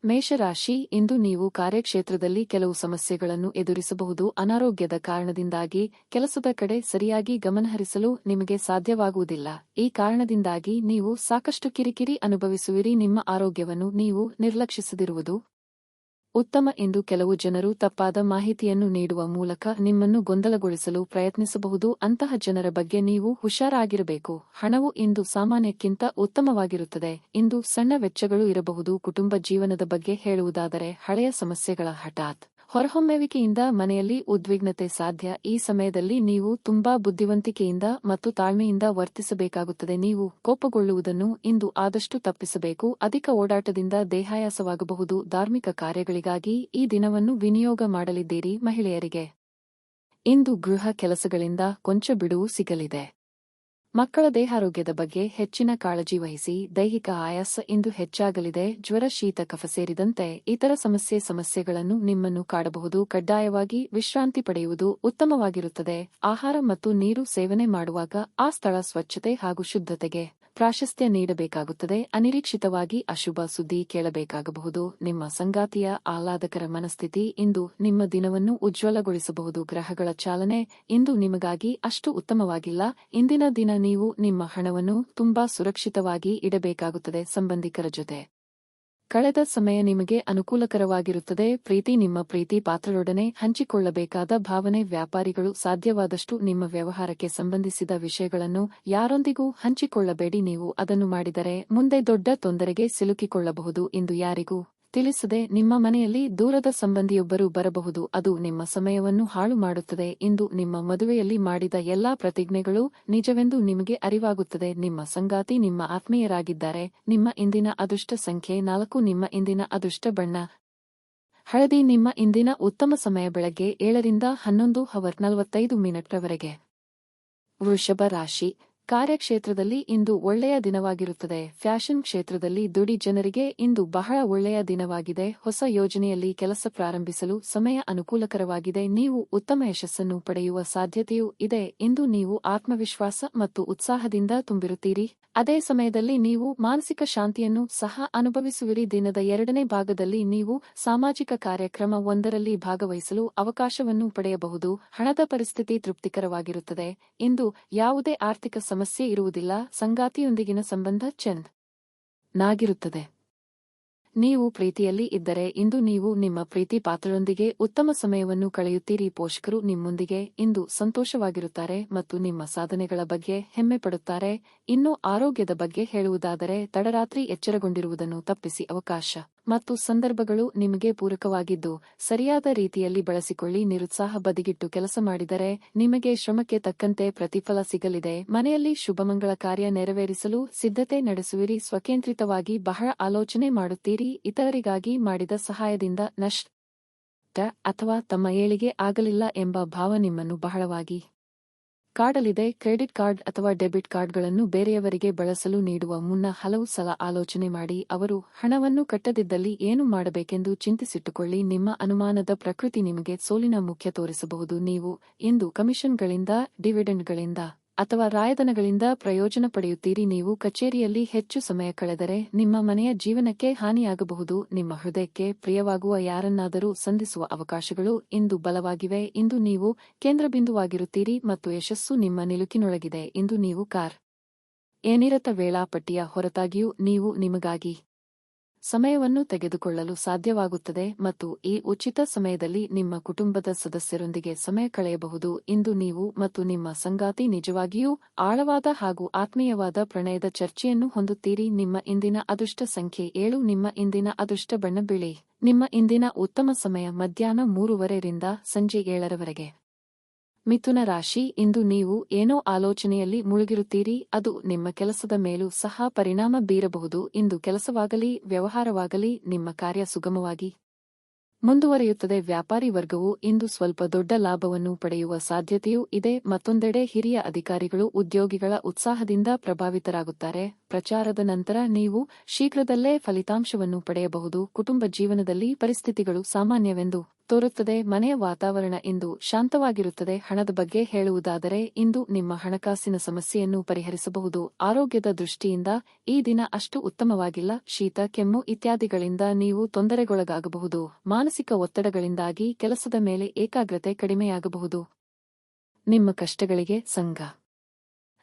ಮೇಷರಾಶಿ, ಇಂದು ನೀವು ಕಾರ್ಯಕ್ಷೇತ್ರದಲ್ಲಿ ಕೆಲವು ಸಮಸ್ಯೆಗಳನ್ನು ಎದುರಿಸಬಹುದು. ಅನಾರೋಗ್ಯದ ಕಾರಣದಿಂದಾಗಿ ಕೆಲಸದ ಕಡೆ ಸರಿಯಾಗಿ ಗಮನಹರಿಸಲು ನಿಮಗೆ ಸಾಧ್ಯವಾಗುವುದಿಲ್ಲ. ಈ ಕಾರಣದಿಂದಾಗಿ ನೀವು ಸಾಕಷ್ಟು ಕಿರಿಕಿರಿ ಅನುಭವಿಸುವಿರಿ. ನಿಮ್ಮ ಆರೋಗ್ಯವನ್ನು ನೀವು ನಿರ್ಲಕ್ಷಿಸದಿರುವುದು ಉತ್ತಮ ಎಂದು ಕೆಲವು ಜನರು ತಪ್ಪಾದ ಮಾಹಿತಿಯನ್ನು ನೀಡುವ ಮೂಲಕ ನಿಮ್ಮನ್ನು ಗೊಂದಲಗೊಳಿಸಲು ಪ್ರಯತ್ನಿಸಬಹುದು. ಅಂತಹ ಜನರ ಬಗ್ಗೆ ನೀವು ಹುಷಾರಾಗಿರಬೇಕು. ಹಣವು ಇಂದು ಸಾಮಾನ್ಯಕ್ಕಿಂತ ಉತ್ತಮವಾಗಿರುತ್ತದೆ. ಇಂದು ಸಣ್ಣ ವೆಚ್ಚಗಳು ಇರಬಹುದು. ಕುಟುಂಬ ಜೀವನದ ಬಗ್ಗೆ ಹೇಳುವುದಾದರೆ ಹಳೆಯ ಸಮಸ್ಯೆಗಳ ಹಠಾತ್ ಹೊರಹೊಮ್ಮುವಿಕೆಯಿಂದ ಮನೆಯಲ್ಲಿ ಉದ್ವಿಗ್ನತೆ ಸಾಧ್ಯ. ಈ ಸಮಯದಲ್ಲಿ ನೀವು ತುಂಬಾ ಬುದ್ಧಿವಂತಿಕೆಯಿಂದ ಮತ್ತು ತಾಳ್ಮೆಯಿಂದ ವರ್ತಿಸಬೇಕಾಗುತ್ತದೆ. ನೀವು ಕೋಪಗೊಳ್ಳುವುದನ್ನು ಇಂದು ಆದಷ್ಟು ತಪ್ಪಿಸಬೇಕು. ಅಧಿಕ ಓಡಾಟದಿಂದ ದೇಹಾಯಾಸವಾಗಬಹುದು. ಧಾರ್ಮಿಕ ಕಾರ್ಯಗಳಿಗಾಗಿ ಈ ದಿನವನ್ನು ವಿನಿಯೋಗ ಮಾಡಲಿದ್ದೀರಿ. ಮಹಿಳೆಯರಿಗೆ ಇಂದು ಗೃಹ ಕೆಲಸಗಳಿಂದ ಕೊಂಚ ಬಿಡುವು ಸಿಗಲಿದೆ. ಮಕ್ಕಳ ದೇಹಾರೋಗ್ಯದ ಬಗ್ಗೆ ಹೆಚ್ಚಿನ ಕಾಳಜಿ ವಹಿಸಿ. ದೈಹಿಕ ಆಯಾಸ ಇಂದು ಹೆಚ್ಚಾಗಲಿದೆ. ಜ್ವರ, ಶೀತ, ಕಫ ಸೇರಿದಂತೆ ಇತರ ಸಮಸ್ಯೆಗಳನ್ನು ನಿಮ್ಮನ್ನು ಕಾಡಬಹುದು. ಕಡ್ಡಾಯವಾಗಿ ವಿಶ್ರಾಂತಿ ಪಡೆಯುವುದು ಉತ್ತಮವಾಗಿರುತ್ತದೆ. ಆಹಾರ ಮತ್ತು ನೀರು ಸೇವನೆ ಮಾಡುವಾಗ ಆ ಸ್ಥಳ ಸ್ವಚ್ಛತೆ ಹಾಗೂ ಶುದ್ಧತೆಗೆ ಪ್ರಾಶಸ್ತ್ಯ ನೀಡಬೇಕಾಗುತ್ತದೆ. ಅನಿರೀಕ್ಷಿತವಾಗಿ ಅಶುಭ ಸುದ್ದಿ ಕೇಳಬೇಕಾಗಬಹುದು. ನಿಮ್ಮ ಸಂಗಾತಿಯ ಆಹ್ಲಾದಕರ ಮನಸ್ಥಿತಿ ಇಂದು ನಿಮ್ಮ ದಿನವನ್ನು ಉಜ್ವಲಗೊಳಿಸಬಹುದು. ಗ್ರಹಗಳ ಚಾಲನೆ ಇಂದು ನಿಮಗಾಗಿ ಅಷ್ಟು ಉತ್ತಮವಾಗಿಲ್ಲ. ಇಂದಿನ ದಿನ ನೀವು ನಿಮ್ಮ ಹಣವನ್ನು ತುಂಬಾ ಸುರಕ್ಷಿತವಾಗಿ ಇಡಬೇಕಾಗುತ್ತದೆ. ಸಂಬಂಧಿಕರ ಜೊತೆ ಕಳೆದ ಸಮಯ ನಿಮಗೆ ಅನುಕೂಲಕರವಾಗಿರುತ್ತದೆ. ಪ್ರೀತಿ, ನಿಮ್ಮ ಪ್ರೀತಿ ಪಾತ್ರರೊಡನೆ ಹಂಚಿಕೊಳ್ಳಬೇಕಾದ ಭಾವನೆ. ವ್ಯಾಪಾರಿಗಳು ಸಾಧ್ಯವಾದಷ್ಟು ನಿಮ್ಮ ವ್ಯವಹಾರಕ್ಕೆ ಸಂಬಂಧಿಸಿದ ವಿಷಯಗಳನ್ನು ಯಾರೊಂದಿಗೂ ಹಂಚಿಕೊಳ್ಳಬೇಡಿ. ನೀವು ಅದನ್ನು ಮಾಡಿದರೆ ಮುಂದೆ ದೊಡ್ಡ ತೊಂದರೆಗೆ ಸಿಲುಕಿಕೊಳ್ಳಬಹುದು. ಇಂದು ಯಾರಿಗೂ ತಿಳಿಸದೆ ನಿಮ್ಮ ಮನೆಯಲ್ಲಿ ದೂರದ ಸಂಬಂಧಿಯೊಬ್ಬರು ಬರಬಹುದು. ಅದು ನಿಮ್ಮ ಸಮಯವನ್ನು ಹಾಳು ಮಾಡುತ್ತದೆ. ಇಂದು ನಿಮ್ಮ ಮದುವೆಯಲ್ಲಿ ಮಾಡಿದ ಎಲ್ಲಾ ಪ್ರತಿಜ್ಞೆಗಳು ನಿಜವೆಂದು ನಿಮಗೆ ಅರಿವಾಗುತ್ತದೆ. ನಿಮ್ಮ ಸಂಗಾತಿ ನಿಮ್ಮ ಆತ್ಮೀಯರಾಗಿದ್ದಾರೆ. ನಿಮ್ಮ ಇಂದಿನ ಅದೃಷ್ಟ ಸಂಖ್ಯೆ 4. ನಿಮ್ಮ ಇಂದಿನ ಅದೃಷ್ಟ ಬಣ್ಣ ಹಳದಿ. ನಿಮ್ಮ ಇಂದಿನ ಉತ್ತಮ ಸಮಯ ಬೆಳಗ್ಗೆ 7 ರಿಂದ 11:45 ರವರೆಗೆ. ವೃಷಭ ರಾಶಿ, ಕಾರ್ಯಕ್ಷೇತ್ರದಲ್ಲಿ ಇಂದು ಒಳ್ಳೆಯ ದಿನವಾಗಿರುತ್ತದೆ. ಫ್ಯಾಷನ್ ಕ್ಷೇತ್ರದಲ್ಲಿ ದುಡಿ ಜನರಿಗೆ ಇಂದು ಬಹಳ ಒಳ್ಳೆಯ ದಿನವಾಗಿದೆ. ಹೊಸ ಯೋಜನೆಯಲ್ಲಿ ಕೆಲಸ ಪ್ರಾರಂಭಿಸಲು ಸಮಯ ಅನುಕೂಲಕರವಾಗಿದೆ. ನೀವು ಉತ್ತಮ ಯಶಸ್ಸನ್ನು ಪಡೆಯುವ ಸಾಧ್ಯತೆಯೂ ಇದೆ. ಇಂದು ನೀವು ಆತ್ಮವಿಶ್ವಾಸ ಮತ್ತು ಉತ್ಸಾಹದಿಂದ ತುಂಬಿರುತ್ತೀರಿ. ಅದೇ ಸಮಯದಲ್ಲಿ ನೀವು ಮಾನಸಿಕ ಶಾಂತಿಯನ್ನು ಸಹ ಅನುಭವಿಸುವಿರಿ. ದಿನದ 2ನೇ ಭಾಗದಲ್ಲಿ ನೀವು ಸಾಮಾಜಿಕ ಕಾರ್ಯಕ್ರಮ ಒಂದರಲ್ಲಿ ಭಾಗವಹಿಸಲು ಅವಕಾಶವನ್ನು ಪಡೆಯಬಹುದು. ಹಣದ ಪರಿಸ್ಥಿತಿ ತೃಪ್ತಿಕರವಾಗಿರುತ್ತದೆ. ಇಂದು ಯಾವುದೇ ಆರ್ಥಿಕ ಸಮಸ್ಯೆ ಇರುವುದಿಲ್ಲ. ಸಂಗಾತಿಯೊಂದಿಗಿನ ಸಂಬಂಧ ಚೆನ್ನಾಗಿರುತ್ತದೆ. ನೀವು ಪ್ರೀತಿಯಲ್ಲಿ ಇದ್ದರೆ ಇಂದು ನೀವು ನಿಮ್ಮ ಪ್ರೀತಿ ಪಾತ್ರರೊಂದಿಗೆ ಉತ್ತಮ ಸಮಯವನ್ನು ಕಳೆಯುತ್ತೀರಿ. ಪೋಷಕರು ನಿಮ್ಮೊಂದಿಗೆ ಇಂದು ಸಂತೋಷವಾಗಿರುತ್ತಾರೆ ಮತ್ತು ನಿಮ್ಮ ಸಾಧನೆಗಳ ಬಗ್ಗೆ ಹೆಮ್ಮೆ ಪಡುತ್ತಾರೆ. ಇನ್ನು ಆರೋಗ್ಯದ ಬಗ್ಗೆ ಹೇಳುವುದಾದರೆ ತಡರಾತ್ರಿ ಎಚ್ಚರಗೊಂಡಿರುವುದನ್ನು ತಪ್ಪಿಸಿ. ಅವಕಾಶ ಮತ್ತು ಸಂದರ್ಭಗಳು ನಿಮಗೆ ಪೂರಕವಾಗಿದ್ದು ಸರಿಯಾದ ರೀತಿಯಲ್ಲಿ ಬಳಸಿಕೊಳ್ಳಿ. ನಿರುತ್ಸಾಹ ಬದಿಗಿಟ್ಟು ಕೆಲಸ ಮಾಡಿದರೆ ನಿಮಗೆ ಶ್ರಮಕ್ಕೆ ತಕ್ಕಂತೆ ಪ್ರತಿಫಲ ಸಿಗಲಿದೆ. ಮನೆಯಲ್ಲಿ ಶುಭಮಂಗಳ ಕಾರ್ಯ ನೆರವೇರಿಸಲು ಸಿದ್ಧತೆ ನಡೆಸುವಿರಿ. ಸ್ವಕೇಂದ್ರಿತವಾಗಿ ಬಹಳ ಆಲೋಚನೆ ಮಾಡುತ್ತೀರಿ. ಇತರರಿಗಾಗಿ ಮಾಡಿದ ಸಹಾಯದಿಂದ ನಷ್ಟ ಅಥವಾ ತಮ್ಮ ಏಳಿಗೆ ಆಗಲಿಲ್ಲ ಎಂಬ ಭಾವ ನಿಮ್ಮನ್ನು ಬಹಳವಾಗಿ ಕಾಡಲಿದೆ. ಕ್ರೆಡಿಟ್ ಕಾರ್ಡ್ ಅಥವಾ ಡೆಬಿಟ್ ಕಾರ್ಡ್ಗಳನ್ನು ಬೇರೆಯವರಿಗೆ ಬಳಸಲು ನೀಡುವ ಮುನ್ನ ಹಲವು ಸಲ ಆಲೋಚನೆ ಮಾಡಿ. ಅವರು ಹಣವನ್ನು ಕಟ್ಟದಿದ್ದಲ್ಲಿ ಏನು ಮಾಡಬೇಕೆಂದು ಚಿಂತಿಸಿಟ್ಟುಕೊಳ್ಳಿ. ನಿಮ್ಮ ಅನುಮಾನದ ಪ್ರಕೃತಿ ನಿಮಗೆ ಸೋಲಿನ ಮುಖ್ಯ ತೋರಿಸಬಹುದು. ನೀವು ಇಂದು ಕಮಿಷನ್ಗಳಿಂದ, ಡಿವಿಡೆಂಡ್ಗಳಿಂದ ಅಥವಾ ರಾಯಧನಗಳಿಂದ ಪ್ರಯೋಜನ ಪಡೆಯುತ್ತೀರಿ. ನೀವು ಕಚೇರಿಯಲ್ಲಿ ಹೆಚ್ಚು ಸಮಯ ಕಳೆದರೆ ನಿಮ್ಮ ಮನೆಯ ಜೀವನಕ್ಕೆ ಹಾನಿಯಾಗಬಹುದು. ನಿಮ್ಮ ಹೃದಯಕ್ಕೆ ಪ್ರಿಯವಾಗುವ ಯಾರನ್ನಾದರೂ ಸಂಧಿಸುವ ಅವಕಾಶಗಳು ಇಂದು ಬಲವಾಗಿವೆ. ಇಂದು ನೀವು ಕೇಂದ್ರಬಿಂದುವಾಗಿರುತ್ತೀರಿ ಮತ್ತು ಯಶಸ್ಸು ನಿಮ್ಮ ನಿಲುಕಿನೊಳಗಿದೆ. ಇಂದು ನೀವು ಏನಿರತ ವೇಳಾಪಟ್ಟಿಯ ಹೊರತಾಗಿಯೂ ನೀವು ನಿಮಗಾಗಿ ಸಮಯವನ್ನು ತೆಗೆದುಕೊಳ್ಳಲು ಸಾಧ್ಯವಾಗುತ್ತದೆ ಮತ್ತು ಈ ಉಚಿತ ಸಮಯದಲ್ಲಿ ನಿಮ್ಮ ಕುಟುಂಬದ ಸದಸ್ಯರೊಂದಿಗೆ ಸಮಯ ಕಳೆಯಬಹುದು. ಇಂದು ನೀವು ಮತ್ತು ನಿಮ್ಮ ಸಂಗಾತಿ ನಿಜವಾಗಿಯೂ ಆಳವಾದ ಹಾಗೂ ಆತ್ಮೀಯವಾದ ಪ್ರಣಯದ ಚರ್ಚೆಯನ್ನು ಹೊಂದುತ್ತೀರಿ. ನಿಮ್ಮ ಇಂದಿನ ಅದೃಷ್ಟ ಸಂಖ್ಯೆ 7. ನಿಮ್ಮ ಇಂದಿನ ಅದೃಷ್ಟ ಬಣ್ಣ ಬಿಳಿ. ನಿಮ್ಮ ಇಂದಿನ ಉತ್ತಮ ಸಮಯ ಮಧ್ಯಾಹ್ನ 3:30 ರಿಂದ ಸಂಜೆ 7 ರವರೆಗೆ. ಮಿಥುನ ರಾಶಿ, ಇಂದು ನೀವು ಏನೋ ಆಲೋಚನೆಯಲ್ಲಿ ಮುಳುಗಿರುತ್ತೀರಿ. ಅದು ನಿಮ್ಮ ಕೆಲಸದ ಮೇಲೂ ಸಹ ಪರಿಣಾಮ ಬೀರಬಹುದು. ಇಂದು ಕೆಲಸವಾಗಲಿ ವ್ಯವಹಾರವಾಗಲಿ ನಿಮ್ಮ ಕಾರ್ಯ ಸುಗಮವಾಗಿ ಮುಂದುವರಿಯುತ್ತದೆ. ವ್ಯಾಪಾರಿ ವರ್ಗವು ಇಂದು ಸ್ವಲ್ಪ ದೊಡ್ಡ ಲಾಭವನ್ನು ಪಡೆಯುವ ಸಾಧ್ಯತೆಯೂ ಇದೆ. ಮತ್ತೊಂದೆಡೆ ಹಿರಿಯ ಅಧಿಕಾರಿಗಳು ಉದ್ಯೋಗಿಗಳ ಉತ್ಸಾಹದಿಂದ ಪ್ರಭಾವಿತರಾಗುತ್ತಾರೆ. ಪ್ರಚಾರದ ನಂತರ ನೀವು ಶೀಘ್ರದಲ್ಲೇ ಫಲಿತಾಂಶವನ್ನು ಪಡೆಯಬಹುದು. ಕುಟುಂಬ ಜೀವನದಲ್ಲಿ ಪರಿಸ್ಥಿತಿಗಳು ಸಾಮಾನ್ಯವೆಂದು ತೋರುತ್ತದೆ. ಮನೆಯ ವಾತಾವರಣ ಇಂದು ಶಾಂತವಾಗಿರುತ್ತದೆ. ಹಣದ ಬಗ್ಗೆ ಹೇಳುವುದಾದರೆ ಇಂದು ನಿಮ್ಮ ಹಣಕಾಸಿನ ಸಮಸ್ಯೆಯನ್ನು ಪರಿಹರಿಸಬಹುದು. ಆರೋಗ್ಯದ ದೃಷ್ಟಿಯಿಂದ ಈ ದಿನ ಅಷ್ಟು ಉತ್ತಮವಾಗಿಲ್ಲ. ಶೀತ, ಕೆಮ್ಮು ಇತ್ಯಾದಿಗಳಿಂದ ನೀವು ತೊಂದರೆಗೊಳಗಾಗಬಹುದು. ಮಾನಸಿಕ ಒತ್ತಡಗಳಿಂದಾಗಿ ಕೆಲಸದ ಮೇಲೆ ಏಕಾಗ್ರತೆ ಕಡಿಮೆಯಾಗಬಹುದು. ನಿಮ್ಮ ಕಷ್ಟಗಳಿಗೆ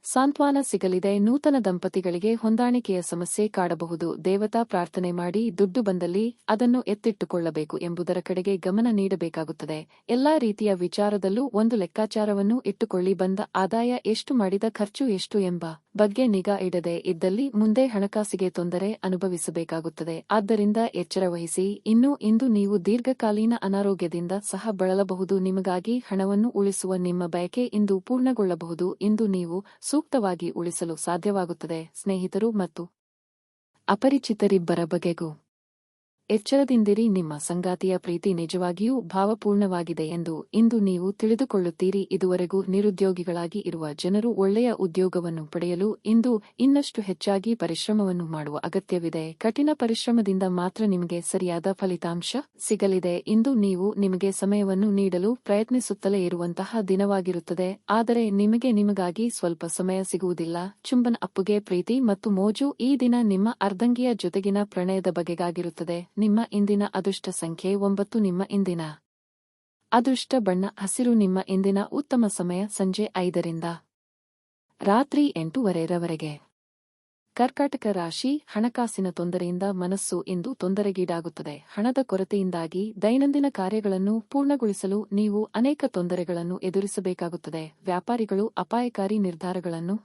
ಸಾಂತ್ವನ ಸಿಗಲಿದೆ. ನೂತನ ದಂಪತಿಗಳಿಗೆ ಹೊಂದಾಣಿಕೆಯ ಸಮಸ್ಯೆ ಕಾಡಬಹುದು. ದೇವತಾ ಪ್ರಾರ್ಥನೆ ಮಾಡಿ ದುಡ್ಡು ಬಂದಲ್ಲಿ ಅದನ್ನು ಎತ್ತಿಟ್ಟುಕೊಳ್ಳಬೇಕು ಎಂಬುದರ ಕಡೆಗೆ ಗಮನ ನೀಡಬೇಕಾಗುತ್ತದೆ. ಎಲ್ಲಾ ರೀತಿಯ ವಿಚಾರದಲ್ಲೂ ಒಂದು ಲೆಕ್ಕಾಚಾರವನ್ನು ಇಟ್ಟುಕೊಳ್ಳಿ. ಬಂದ ಆದಾಯ ಎಷ್ಟು, ಮಾಡಿದ ಖರ್ಚು ಎಷ್ಟು ಎಂಬ ಬಗ್ಗೆ ನಿಗಾ ಇಡದೆ ಇದ್ದಲ್ಲಿ ಮುಂದೆ ಹಣಕಾಸಿಗೆ ತೊಂದರೆ ಅನುಭವಿಸಬೇಕಾಗುತ್ತದೆ. ಆದ್ದರಿಂದ ಎಚ್ಚರ ವಹಿಸಿ. ಇಂದು ನೀವು ದೀರ್ಘಕಾಲೀನ ಅನಾರೋಗ್ಯದಿಂದ ಸಹ ಬಳಲಬಹುದು. ನಿಮಗಾಗಿ ಹಣವನ್ನು ಉಳಿಸುವ ನಿಮ್ಮ ಬಯಕೆ ಇಂದು ಪೂರ್ಣಗೊಳ್ಳಬಹುದು. ಇಂದು ನೀವು ಸೂಕ್ತವಾಗಿ ಉಳಿಸಲು ಸಾಧ್ಯವಾಗುತ್ತದೆ. ಸ್ನೇಹಿತರು ಮತ್ತು ಅಪರಿಚಿತರಿಬ್ಬರ ಬಗೆಗೂ ಎಚ್ಚರದಿಂದಿರಿ. ನಿಮ್ಮ ಸಂಗಾತಿಯ ಪ್ರೀತಿ ನಿಜವಾಗಿಯೂ ಭಾವಪೂರ್ಣವಾಗಿದೆ ಎಂದು ಇಂದು ನೀವು ತಿಳಿದುಕೊಳ್ಳುತ್ತೀರಿ. ಇದುವರೆಗೂ ನಿರುದ್ಯೋಗಿಗಳಾಗಿ ಇರುವ ಜನರು ಒಳ್ಳೆಯ ಉದ್ಯೋಗವನ್ನು ಪಡೆಯಲು ಇಂದು ಇನ್ನಷ್ಟು ಹೆಚ್ಚಾಗಿ ಪರಿಶ್ರಮವನ್ನು ಮಾಡುವ ಅಗತ್ಯವಿದೆ. ಕಠಿಣ ಪರಿಶ್ರಮದಿಂದ ಮಾತ್ರ ನಿಮಗೆ ಸರಿಯಾದ ಫಲಿತಾಂಶ ಸಿಗಲಿದೆ. ಇಂದು ನೀವು ನಿಮಗೆ ಸಮಯವನ್ನು ನೀಡಲು ಪ್ರಯತ್ನಿಸುತ್ತಲೇ ಇರುವಂತಹ ದಿನವಾಗಿರುತ್ತದೆ. ಆದರೆ ನಿಮಗಾಗಿ ಸ್ವಲ್ಪ ಸಮಯ ಸಿಗುವುದಿಲ್ಲ. ಚುಂಬನ ಅಪ್ಪುಗೆ ಪ್ರೀತಿ ಮತ್ತು ಮೋಜು. ಈ ದಿನ ನಿಮ್ಮ ಅರ್ಧಂಗಿಯ ಜೊತೆಗಿನ ಪ್ರಣಯದ ಬಗೆಗಾಗಿರುತ್ತದೆ. ನಿಮ್ಮ ಇಂದಿನ ಅದೃಷ್ಟ ಸಂಖ್ಯೆ 9. ನಿಮ್ಮ ಇಂದಿನ ಅದೃಷ್ಟ ಬಣ್ಣ ಹಸಿರು. ನಿಮ್ಮ ಇಂದಿನ ಉತ್ತಮ ಸಮಯ ಸಂಜೆ 5ರಿಂದ ರಾತ್ರಿ 8:30 ಕರ್ಕಾಟಕ ರಾಶಿ. ಹಣಕಾಸಿನ ತೊಂದರೆಯಿಂದ ಮನಸ್ಸು ಇಂದು ತೊಂದರೆಗೀಡಾಗುತ್ತದೆ. ಹಣದ ಕೊರತೆಯಿಂದಾಗಿ ದೈನಂದಿನ ಕಾರ್ಯಗಳನ್ನು ಪೂರ್ಣಗೊಳಿಸಲು ನೀವು ಅನೇಕ ತೊಂದರೆಗಳನ್ನು ಎದುರಿಸಬೇಕಾಗುತ್ತದೆ. ವ್ಯಾಪಾರಿಗಳು ಅಪಾಯಕಾರಿ ನಿರ್ಧಾರಗಳನ್ನು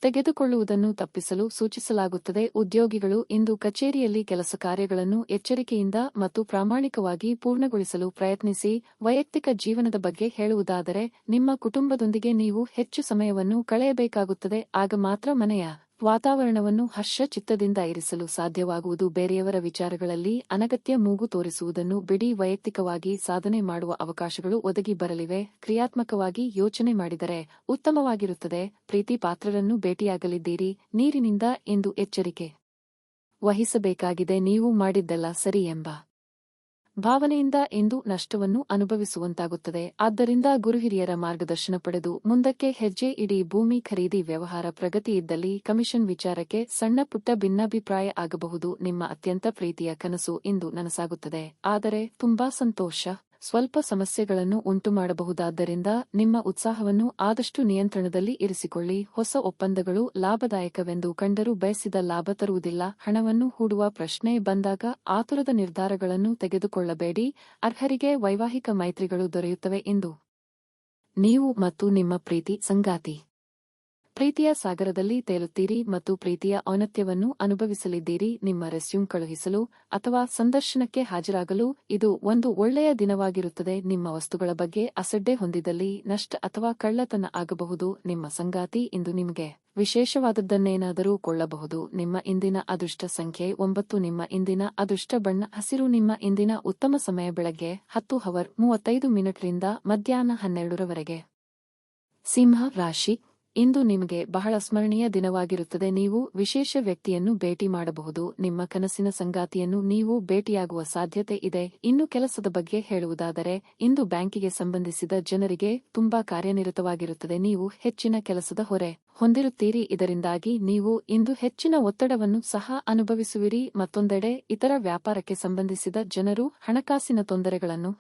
ತೆಗೆದುಕೊಳ್ಳುವುದನ್ನು ತಪ್ಪಿಸಲು ಸೂಚಿಸಲಾಗುತ್ತದೆ. ಉದ್ಯೋಗಿಗಳು ಇಂದು ಕಚೇರಿಯಲ್ಲಿ ಕೆಲಸ ಕಾರ್ಯಗಳನ್ನು ಎಚ್ಚರಿಕೆಯಿಂದ ಮತ್ತು ಪ್ರಾಮಾಣಿಕವಾಗಿ ಪೂರ್ಣಗೊಳಿಸಲು ಪ್ರಯತ್ನಿಸಿ. ವೈಯಕ್ತಿಕ ಜೀವನದ ಬಗ್ಗೆ ಹೇಳುವುದಾದರೆ ನಿಮ್ಮ ಕುಟುಂಬದೊಂದಿಗೆ ನೀವು ಹೆಚ್ಚು ಸಮಯವನ್ನು ಕಳೆಯಬೇಕಾಗುತ್ತದೆ. ಆಗ ಮಾತ್ರ ಮನೆಯ ವಾತಾವರಣವನ್ನು ಚಿತ್ತದಿಂದ ಇರಿಸಲು ಸಾಧ್ಯವಾಗುವುದು. ಬೇರೆಯವರ ವಿಚಾರಗಳಲ್ಲಿ ಅನಗತ್ಯ ಮೂಗು ತೋರಿಸುವುದನ್ನು ಬಿಡಿ. ವೈಯಕ್ತಿಕವಾಗಿ ಸಾಧನೆ ಮಾಡುವ ಅವಕಾಶಗಳು ಒದಗಿ ಬರಲಿವೆ. ಕ್ರಿಯಾತ್ಮಕವಾಗಿ ಯೋಚನೆ ಮಾಡಿದರೆ ಉತ್ತಮವಾಗಿರುತ್ತದೆ. ಪ್ರೀತಿ ಪಾತ್ರರನ್ನು ಭೇಟಿಯಾಗಲಿದ್ದೀರಿ. ನೀರಿನಿಂದ ಇಂದು ಎಚ್ಚರಿಕೆ ವಹಿಸಬೇಕಾಗಿದೆ. ನೀವು ಮಾಡಿದ್ದೆಲ್ಲ ಸರಿ ಎಂಬ ಭಾವನೆಯಿಂದ ಇಂದು ನಷ್ಟವನ್ನು ಅನುಭವಿಸುವಂತಾಗುತ್ತದೆ. ಆದ್ದರಿಂದ ಗುರುಹಿರಿಯರ ಮಾರ್ಗದರ್ಶನ ಪಡೆದು ಮುಂದಕ್ಕೆ ಹೆಜ್ಜೆ ಇಡಿ. ಭೂಮಿ ಖರೀದಿ ವ್ಯವಹಾರ ಪ್ರಗತಿಯಿದ್ದಲ್ಲಿ ಕಮಿಷನ್ ವಿಚಾರಕ್ಕೆ ಸಣ್ಣ ಪುಟ್ಟ ಭಿನ್ನಾಭಿಪ್ರಾಯ ಆಗಬಹುದು. ನಿಮ್ಮ ಅತ್ಯಂತ ಪ್ರೀತಿಯ ಕನಸು ಇಂದು ನನಸಾಗುತ್ತದೆ. ಆದರೆ ತುಂಬಾ ಸಂತೋಷ ಸ್ವಲ್ಪ ಸಮಸ್ಯೆಗಳನ್ನು ಉಂಟುಮಾಡಬಹುದಾದ್ದರಿಂದ ನಿಮ್ಮ ಉತ್ಸಾಹವನ್ನು ಆದಷ್ಟು ನಿಯಂತ್ರಣದಲ್ಲಿ ಇರಿಸಿಕೊಳ್ಳಿ. ಹೊಸ ಒಪ್ಪಂದಗಳು ಲಾಭದಾಯಕವೆಂದು ಕಂಡರೂ ಬಯಸಿದ ಲಾಭ ತರುವುದಿಲ್ಲ. ಹಣವನ್ನು ಹೂಡುವ ಪ್ರಶ್ನೆ ಬಂದಾಗ ಆತುರದ ನಿರ್ಧಾರಗಳನ್ನು ತೆಗೆದುಕೊಳ್ಳಬೇಡಿ. ಅರ್ಹರಿಗೆ ವೈವಾಹಿಕ ಮೈತ್ರಿಗಳು ದೊರೆಯುತ್ತವೆ. ಇಂದು ನೀವು ಮತ್ತು ನಿಮ್ಮ ಪ್ರೀತಿ ಸಂಗಾತಿ ಪ್ರೀತಿಯ ಸಾಗರದಲ್ಲಿ ತೇಲುತ್ತೀರಿ ಮತ್ತು ಪ್ರೀತಿಯ ಔನ್ನತ್ಯವನ್ನು ಅನುಭವಿಸಲಿದ್ದೀರಿ. ನಿಮ್ಮ ರೆಸ್ಯೂಮ್ ಕಳುಹಿಸಲು ಅಥವಾ ಸಂದರ್ಶನಕ್ಕೆ ಹಾಜರಾಗಲು ಇದು ಒಂದು ಒಳ್ಳೆಯ ದಿನವಾಗಿರುತ್ತದೆ. ನಿಮ್ಮ ವಸ್ತುಗಳ ಬಗ್ಗೆ ಅಸಡ್ಡೆ ಹೊಂದಿದಲ್ಲಿ ನಷ್ಟ ಅಥವಾ ಕಳ್ಳತನ ಆಗಬಹುದು. ನಿಮ್ಮ ಸಂಗಾತಿ ಇಂದು ನಿಮಗೆ ವಿಶೇಷವಾದದ್ದನ್ನೇನಾದರೂ ಕೊಳ್ಳಬಹುದು. ನಿಮ್ಮ ಇಂದಿನ ಅದೃಷ್ಟ ಸಂಖ್ಯೆ 9. ನಿಮ್ಮ ಇಂದಿನ ಅದೃಷ್ಟ ಬಣ್ಣ ಹಸಿರು. ನಿಮ್ಮ ಇಂದಿನ ಉತ್ತಮ ಸಮಯ ಬೆಳಗ್ಗೆ 10:35 ರಿಂದ ಮಧ್ಯಾಹ್ನ 12 ಸಿಂಹ ರಾಶಿ. ಇಂದು ನಿಮಗೆ ಬಹಳ ಸ್ಮರಣೀಯ ದಿನವಾಗಿರುತ್ತದೆ. ನೀವು ವಿಶೇಷ ವ್ಯಕ್ತಿಯನ್ನು ಭೇಟಿ ಮಾಡಬಹುದು. ನಿಮ್ಮ ಕನಸಿನ ಸಂಗಾತಿಯನ್ನು ನೀವು ಭೇಟಿಯಾಗುವ ಸಾಧ್ಯತೆ ಇದೆ. ಇನ್ನು ಕೆಲಸದ ಬಗ್ಗೆ ಹೇಳುವುದಾದರೆ ಇಂದು ಬ್ಯಾಂಕಿಗೆ ಸಂಬಂಧಿಸಿದ ಜನರಿಗೆ ತುಂಬಾ ಕಾರ್ಯನಿರತವಾಗಿರುತ್ತದೆ. ನೀವು ಹೆಚ್ಚಿನ ಕೆಲಸದ ಹೊರೆ ಹೊಂದಿರುತ್ತೀರಿ. ಇದರಿಂದಾಗಿ ನೀವು ಇಂದು ಹೆಚ್ಚಿನ ಒತ್ತಡವನ್ನು ಸಹ ಅನುಭವಿಸುವಿರಿ. ಮತ್ತೊಂದೆಡೆ ಇತರ ವ್ಯಾಪಾರಕ್ಕೆ ಸಂಬಂಧಿಸಿದ ಜನರು ಹಣಕಾಸಿನ ತೊಂದರೆಗಳನ್ನು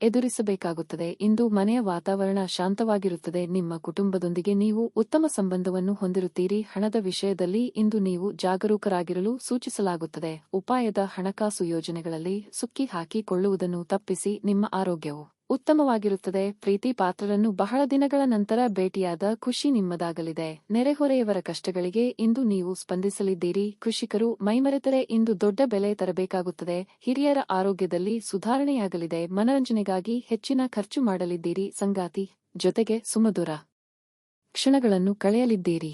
ಎದುರಿಸಬೇಕಾಗುತ್ತದೆ. ಇಂದು ಮನೆಯ ವಾತಾವರಣ ಶಾಂತವಾಗಿರುತ್ತದೆ. ನಿಮ್ಮ ಕುಟುಂಬದೊಂದಿಗೆ ನೀವು ಉತ್ತಮ ಸಂಬಂಧವನ್ನು ಹೊಂದಿರುತ್ತೀರಿ. ಹಣದ ವಿಷಯದಲ್ಲಿ ಇಂದು ನೀವು ಜಾಗರೂಕರಾಗಿರಲು ಸೂಚಿಸಲಾಗುತ್ತದೆ. ಉಪಾಯದ ಹಣಕಾಸು ಯೋಜನೆಗಳಲ್ಲಿ ಸುಕ್ಕಿ ಹಾಕಿಕೊಳ್ಳುವುದನ್ನು ತಪ್ಪಿಸಿ. ನಿಮ್ಮ ಆರೋಗ್ಯವು ಉತ್ತಮವಾಗಿರುತ್ತದೆ. ಪ್ರೀತಿ ಪಾತ್ರರನ್ನು ಬಹಳ ದಿನಗಳ ನಂತರ ಭೇಟಿಯಾದ ಖುಷಿ ನಿಮ್ಮದಾಗಲಿದೆ. ನೆರೆಹೊರೆಯವರ ಕಷ್ಟಗಳಿಗೆ ಇಂದು ನೀವು ಸ್ಪಂದಿಸಲಿದ್ದೀರಿ. ಕೃಷಿಕರು ಮೈಮರೆತರೆ ಇಂದು ದೊಡ್ಡ ಬೆಲೆ ತರಬೇಕಾಗುತ್ತದೆ. ಹಿರಿಯರ ಆರೋಗ್ಯದಲ್ಲಿ ಸುಧಾರಣೆಯಾಗಲಿದೆ. ಮನರಂಜನೆಗಾಗಿ ಹೆಚ್ಚಿನ ಖರ್ಚು ಮಾಡಲಿದ್ದೀರಿ. ಸಂಗಾತಿ ಜೊತೆಗೆ ಸುಮಧುರ ಕ್ಷಣಗಳನ್ನು ಕಳೆಯಲಿದ್ದೀರಿ.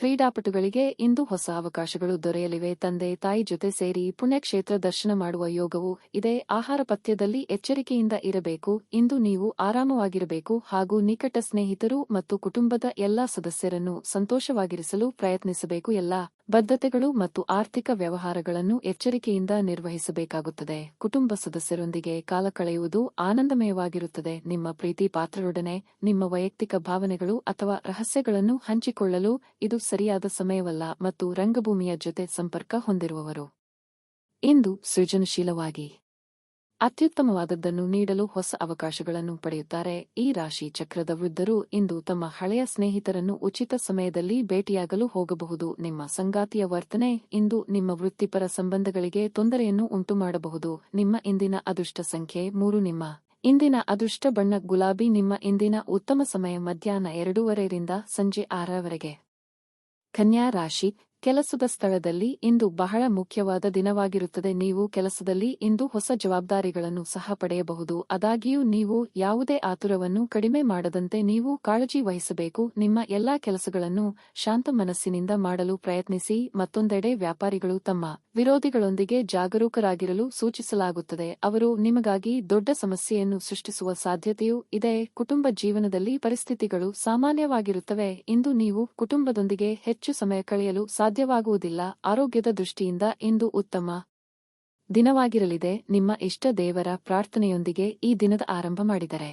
ಕ್ರೀಡಾಪಟುಗಳಿಗೆ ಇಂದು ಹೊಸ ಅವಕಾಶಗಳು ದೊರೆಯಲಿವೆ. ತಂದೆ ತಾಯಿ ಜೊತೆ ಸೇರಿ ಪುಣ್ಯಕ್ಷೇತ್ರ ದರ್ಶನ ಮಾಡುವ ಯೋಗವೂ ಇದೆ. ಆಹಾರ ಪಥ್ಯದಲ್ಲಿ ಎಚ್ಚರಿಕೆಯಿಂದ ಇರಬೇಕು. ಇಂದು ನೀವು ಆರಾಮವಾಗಿರಬೇಕು ಹಾಗೂ ನಿಕಟ ಸ್ನೇಹಿತರು ಮತ್ತು ಕುಟುಂಬದ ಎಲ್ಲಾ ಸದಸ್ಯರನ್ನು ಸಂತೋಷವಾಗಿರಿಸಲು ಪ್ರಯತ್ನಿಸಬೇಕು. ಎಲ್ಲಾ ಬದ್ಧತೆಗಳು ಮತ್ತು ಆರ್ಥಿಕ ವ್ಯವಹಾರಗಳನ್ನು ಎಚ್ಚರಿಕೆಯಿಂದ ನಿರ್ವಹಿಸಬೇಕಾಗುತ್ತದೆ. ಕುಟುಂಬ ಸದಸ್ಯರೊಂದಿಗೆ ಕಾಲ ಕಳೆಯುವುದು ಆನಂದಮಯವಾಗಿರುತ್ತದೆ. ನಿಮ್ಮ ಪ್ರೀತಿ ಪಾತ್ರರೊಡನೆ ನಿಮ್ಮ ವೈಯಕ್ತಿಕ ಭಾವನೆಗಳು ಅಥವಾ ರಹಸ್ಯಗಳನ್ನು ಹಂಚಿಕೊಳ್ಳಲು ಇದು ಸರಿಯಾದ ಸಮಯವಲ್ಲ. ಮತ್ತು ರಂಗಭೂಮಿಯ ಜೊತೆ ಸಂಪರ್ಕ ಹೊಂದಿರುವವರು ಇಂದು ಸೃಜನಶೀಲವಾಗಿ ಅತ್ಯುತ್ತಮವಾದದ್ದನ್ನು ನೀಡಲು ಹೊಸ ಅವಕಾಶಗಳನ್ನು ಪಡೆಯುತ್ತಾರೆ. ಈ ರಾಶಿ ಚಕ್ರದ ವೃದ್ಧರು ಇಂದು ತಮ್ಮ ಹಳೆಯ ಸ್ನೇಹಿತರನ್ನು ಉಚಿತ ಸಮಯದಲ್ಲಿ ಭೇಟಿಯಾಗಲು ಹೋಗಬಹುದು. ನಿಮ್ಮ ಸಂಗಾತಿಯ ವರ್ತನೆ ಇಂದು ನಿಮ್ಮ ವೃತ್ತಿಪರ ಸಂಬಂಧಗಳಿಗೆ ತೊಂದರೆಯನ್ನು ಉಂಟುಮಾಡಬಹುದು. ನಿಮ್ಮ ಇಂದಿನ ಅದೃಷ್ಟ ಸಂಖ್ಯೆ 3. ನಿಮ್ಮ ಇಂದಿನ ಅದೃಷ್ಟ ಬಣ್ಣ ಗುಲಾಬಿ. ನಿಮ್ಮ ಇಂದಿನ ಉತ್ತಮ ಸಮಯ ಮಧ್ಯಾಹ್ನ 2:30 ರಿಂದ ಸಂಜೆ 6:00 ಕನ್ಯಾ ರಾಶಿ ಕೆಲಸದ ಸ್ಥಳದಲ್ಲಿ ಇಂದು ಬಹಳ ಮುಖ್ಯವಾದ ದಿನವಾಗಿರುತ್ತದೆ. ನೀವು ಕೆಲಸದಲ್ಲಿ ಇಂದು ಹೊಸ ಜವಾಬ್ದಾರಿಗಳನ್ನು ಸಹ ಪಡೆಯಬಹುದು. ಆದಾಗ್ಯೂ ನೀವು ಯಾವುದೇ ಆತುರವನ್ನು ಕಡಿಮೆ ಮಾಡದಂತೆ ನೀವು ಕಾಳಜಿ ವಹಿಸಬೇಕು. ನಿಮ್ಮ ಎಲ್ಲಾ ಕೆಲಸಗಳನ್ನು ಶಾಂತ ಮನಸ್ಸಿನಿಂದ ಮಾಡಲು ಪ್ರಯತ್ನಿಸಿ. ಮತ್ತೊಂದೆಡೆ ವ್ಯಾಪಾರಿಗಳು ತಮ್ಮ ವಿರೋಧಿಗಳೊಂದಿಗೆ ಜಾಗರೂಕರಾಗಿರಲು ಸೂಚಿಸಲಾಗುತ್ತದೆ. ಅವರು ನಿಮಗಾಗಿ ದೊಡ್ಡ ಸಮಸ್ಯೆಯನ್ನು ಸೃಷ್ಟಿಸುವ ಸಾಧ್ಯತೆಯೂ ಇದೆ. ಕುಟುಂಬ ಜೀವನದಲ್ಲಿ ಪರಿಸ್ಥಿತಿಗಳು ಸಾಮಾನ್ಯವಾಗಿರುತ್ತವೆ. ಇಂದು ನೀವು ಕುಟುಂಬದೊಂದಿಗೆ ಹೆಚ್ಚು ಸಮಯ ಕಳೆಯಲು ಸಾಧ್ಯವಾಗುವುದಿಲ್ಲ. ಆರೋಗ್ಯದ ದೃಷ್ಟಿಯಿಂದ ಇಂದು ಉತ್ತಮ ದಿನವಾಗಿರಲಿದೆ. ನಿಮ್ಮ ಇಷ್ಟ ದೇವರ ಪ್ರಾರ್ಥನೆಯೊಂದಿಗೆ ಈ ದಿನದ ಆರಂಭ ಮಾಡಿದರೆ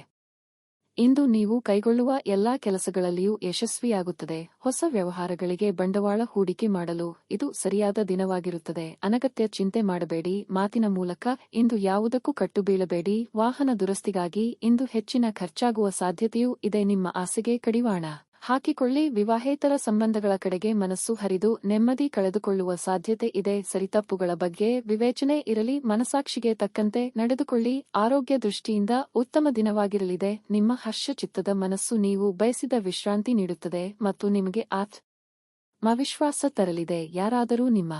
ಇಂದು ನೀವು ಕೈಗೊಳ್ಳುವ ಎಲ್ಲಾ ಕೆಲಸಗಳಲ್ಲಿಯೂ ಯಶಸ್ವಿಯಾಗುತ್ತದೆ. ಹೊಸ ವ್ಯವಹಾರಗಳಿಗೆ ಬಂಡವಾಳ ಹೂಡಿಕೆ ಮಾಡಲು ಇದು ಸರಿಯಾದ ದಿನವಾಗಿರುತ್ತದೆ. ಅನಗತ್ಯ ಚಿಂತೆ ಮಾಡಬೇಡಿ. ಮಾತಿನ ಮೂಲಕ ಇಂದು ಯಾವುದಕ್ಕೂ ಕಟ್ಟು ಬೀಳಬೇಡಿ. ವಾಹನ ದುರಸ್ತಿಗಾಗಿ ಇಂದು ಹೆಚ್ಚಿನ ಖರ್ಚಾಗುವ ಸಾಧ್ಯತೆಯೂ ಇದೆ. ನಿಮ್ಮ ಆಸೆಗೆ ಕಡಿವಾಣ ಹಾಕಿಕೊಳ್ಳಿ. ವಿವಾಹೇತರ ಸಂಬಂಧಗಳ ಕಡೆಗೆ ಮನಸ್ಸು ಹರಿದು ನೆಮ್ಮದಿ ಕಳೆದುಕೊಳ್ಳುವ ಸಾಧ್ಯತೆ ಇದೆ. ಸರಿತಪ್ಪುಗಳ ಬಗ್ಗೆ ವಿವೇಚನೆ ಇರಲಿ. ಮನಸಾಕ್ಷಿಗೆ ತಕ್ಕಂತೆ ನಡೆದುಕೊಳ್ಳಿ. ಆರೋಗ್ಯ ದೃಷ್ಟಿಯಿಂದ ಉತ್ತಮ ದಿನವಾಗಿರಲಿದೆ. ನಿಮ್ಮ ಹರ್ಷಚಿತ್ತದ ಮನಸ್ಸು ನೀವು ಬಯಸಿದ ವಿಶ್ರಾಂತಿ ನೀಡುತ್ತದೆ ಮತ್ತು ನಿಮಗೆ ಆತ್ಮವಿಶ್ವಾಸ ತರಲಿದೆ. ಯಾರಾದರೂ ನಿಮ್ಮ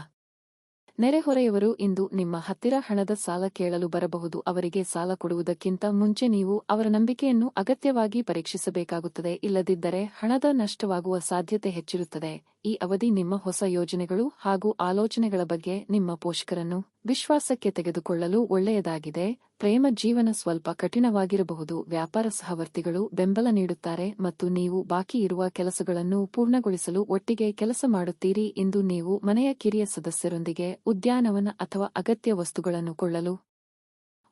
ನೆರೆಹೊರೆಯವರು ಇಂದು ನಿಮ್ಮ ಹತ್ತಿರ ಹಣದ ಸಾಲ ಕೇಳಲು ಬರಬಹುದು. ಅವರಿಗೆ ಸಾಲ ಕೊಡುವುದಕ್ಕಿಂತ ಮುಂಚೆ ನೀವು ಅವರ ನಂಬಿಕೆಯನ್ನು ಅಗತ್ಯವಾಗಿ ಪರೀಕ್ಷಿಸಬೇಕಾಗುತ್ತದೆ. ಇಲ್ಲದಿದ್ದರೆ ಹಣದ ನಷ್ಟವಾಗುವ ಸಾಧ್ಯತೆ ಹೆಚ್ಚಿರುತ್ತದೆ. ಈ ಅವಧಿ ನಿಮ್ಮ ಹೊಸ ಯೋಜನೆಗಳು ಹಾಗೂ ಆಲೋಚನೆಗಳ ಬಗ್ಗೆ ನಿಮ್ಮ ಪೋಷಕರನ್ನು ವಿಶ್ವಾಸಕ್ಕೆ ತೆಗೆದುಕೊಳ್ಳಲು ಒಳ್ಳೆಯದಾಗಿದೆ. ಪ್ರೇಮ ಜೀವನ ಸ್ವಲ್ಪ ಕಠಿಣವಾಗಿರಬಹುದು. ವ್ಯಾಪಾರ ಸಹವರ್ತಿಗಳು ಬೆಂಬಲ ನೀಡುತ್ತಾರೆ ಮತ್ತು ನೀವು ಬಾಕಿ ಇರುವ ಕೆಲಸಗಳನ್ನು ಪೂರ್ಣಗೊಳಿಸಲು ಒಟ್ಟಿಗೆ ಕೆಲಸ ಮಾಡುತ್ತೀರಿ. ಇಂದು ನೀವು ಮನೆಯ ಕಿರಿಯ ಸದಸ್ಯರೊಂದಿಗೆ ಉದ್ಯಾನವನ ಅಥವಾ ಅಗತ್ಯ ವಸ್ತುಗಳನ್ನು ಕೊಳ್ಳಲು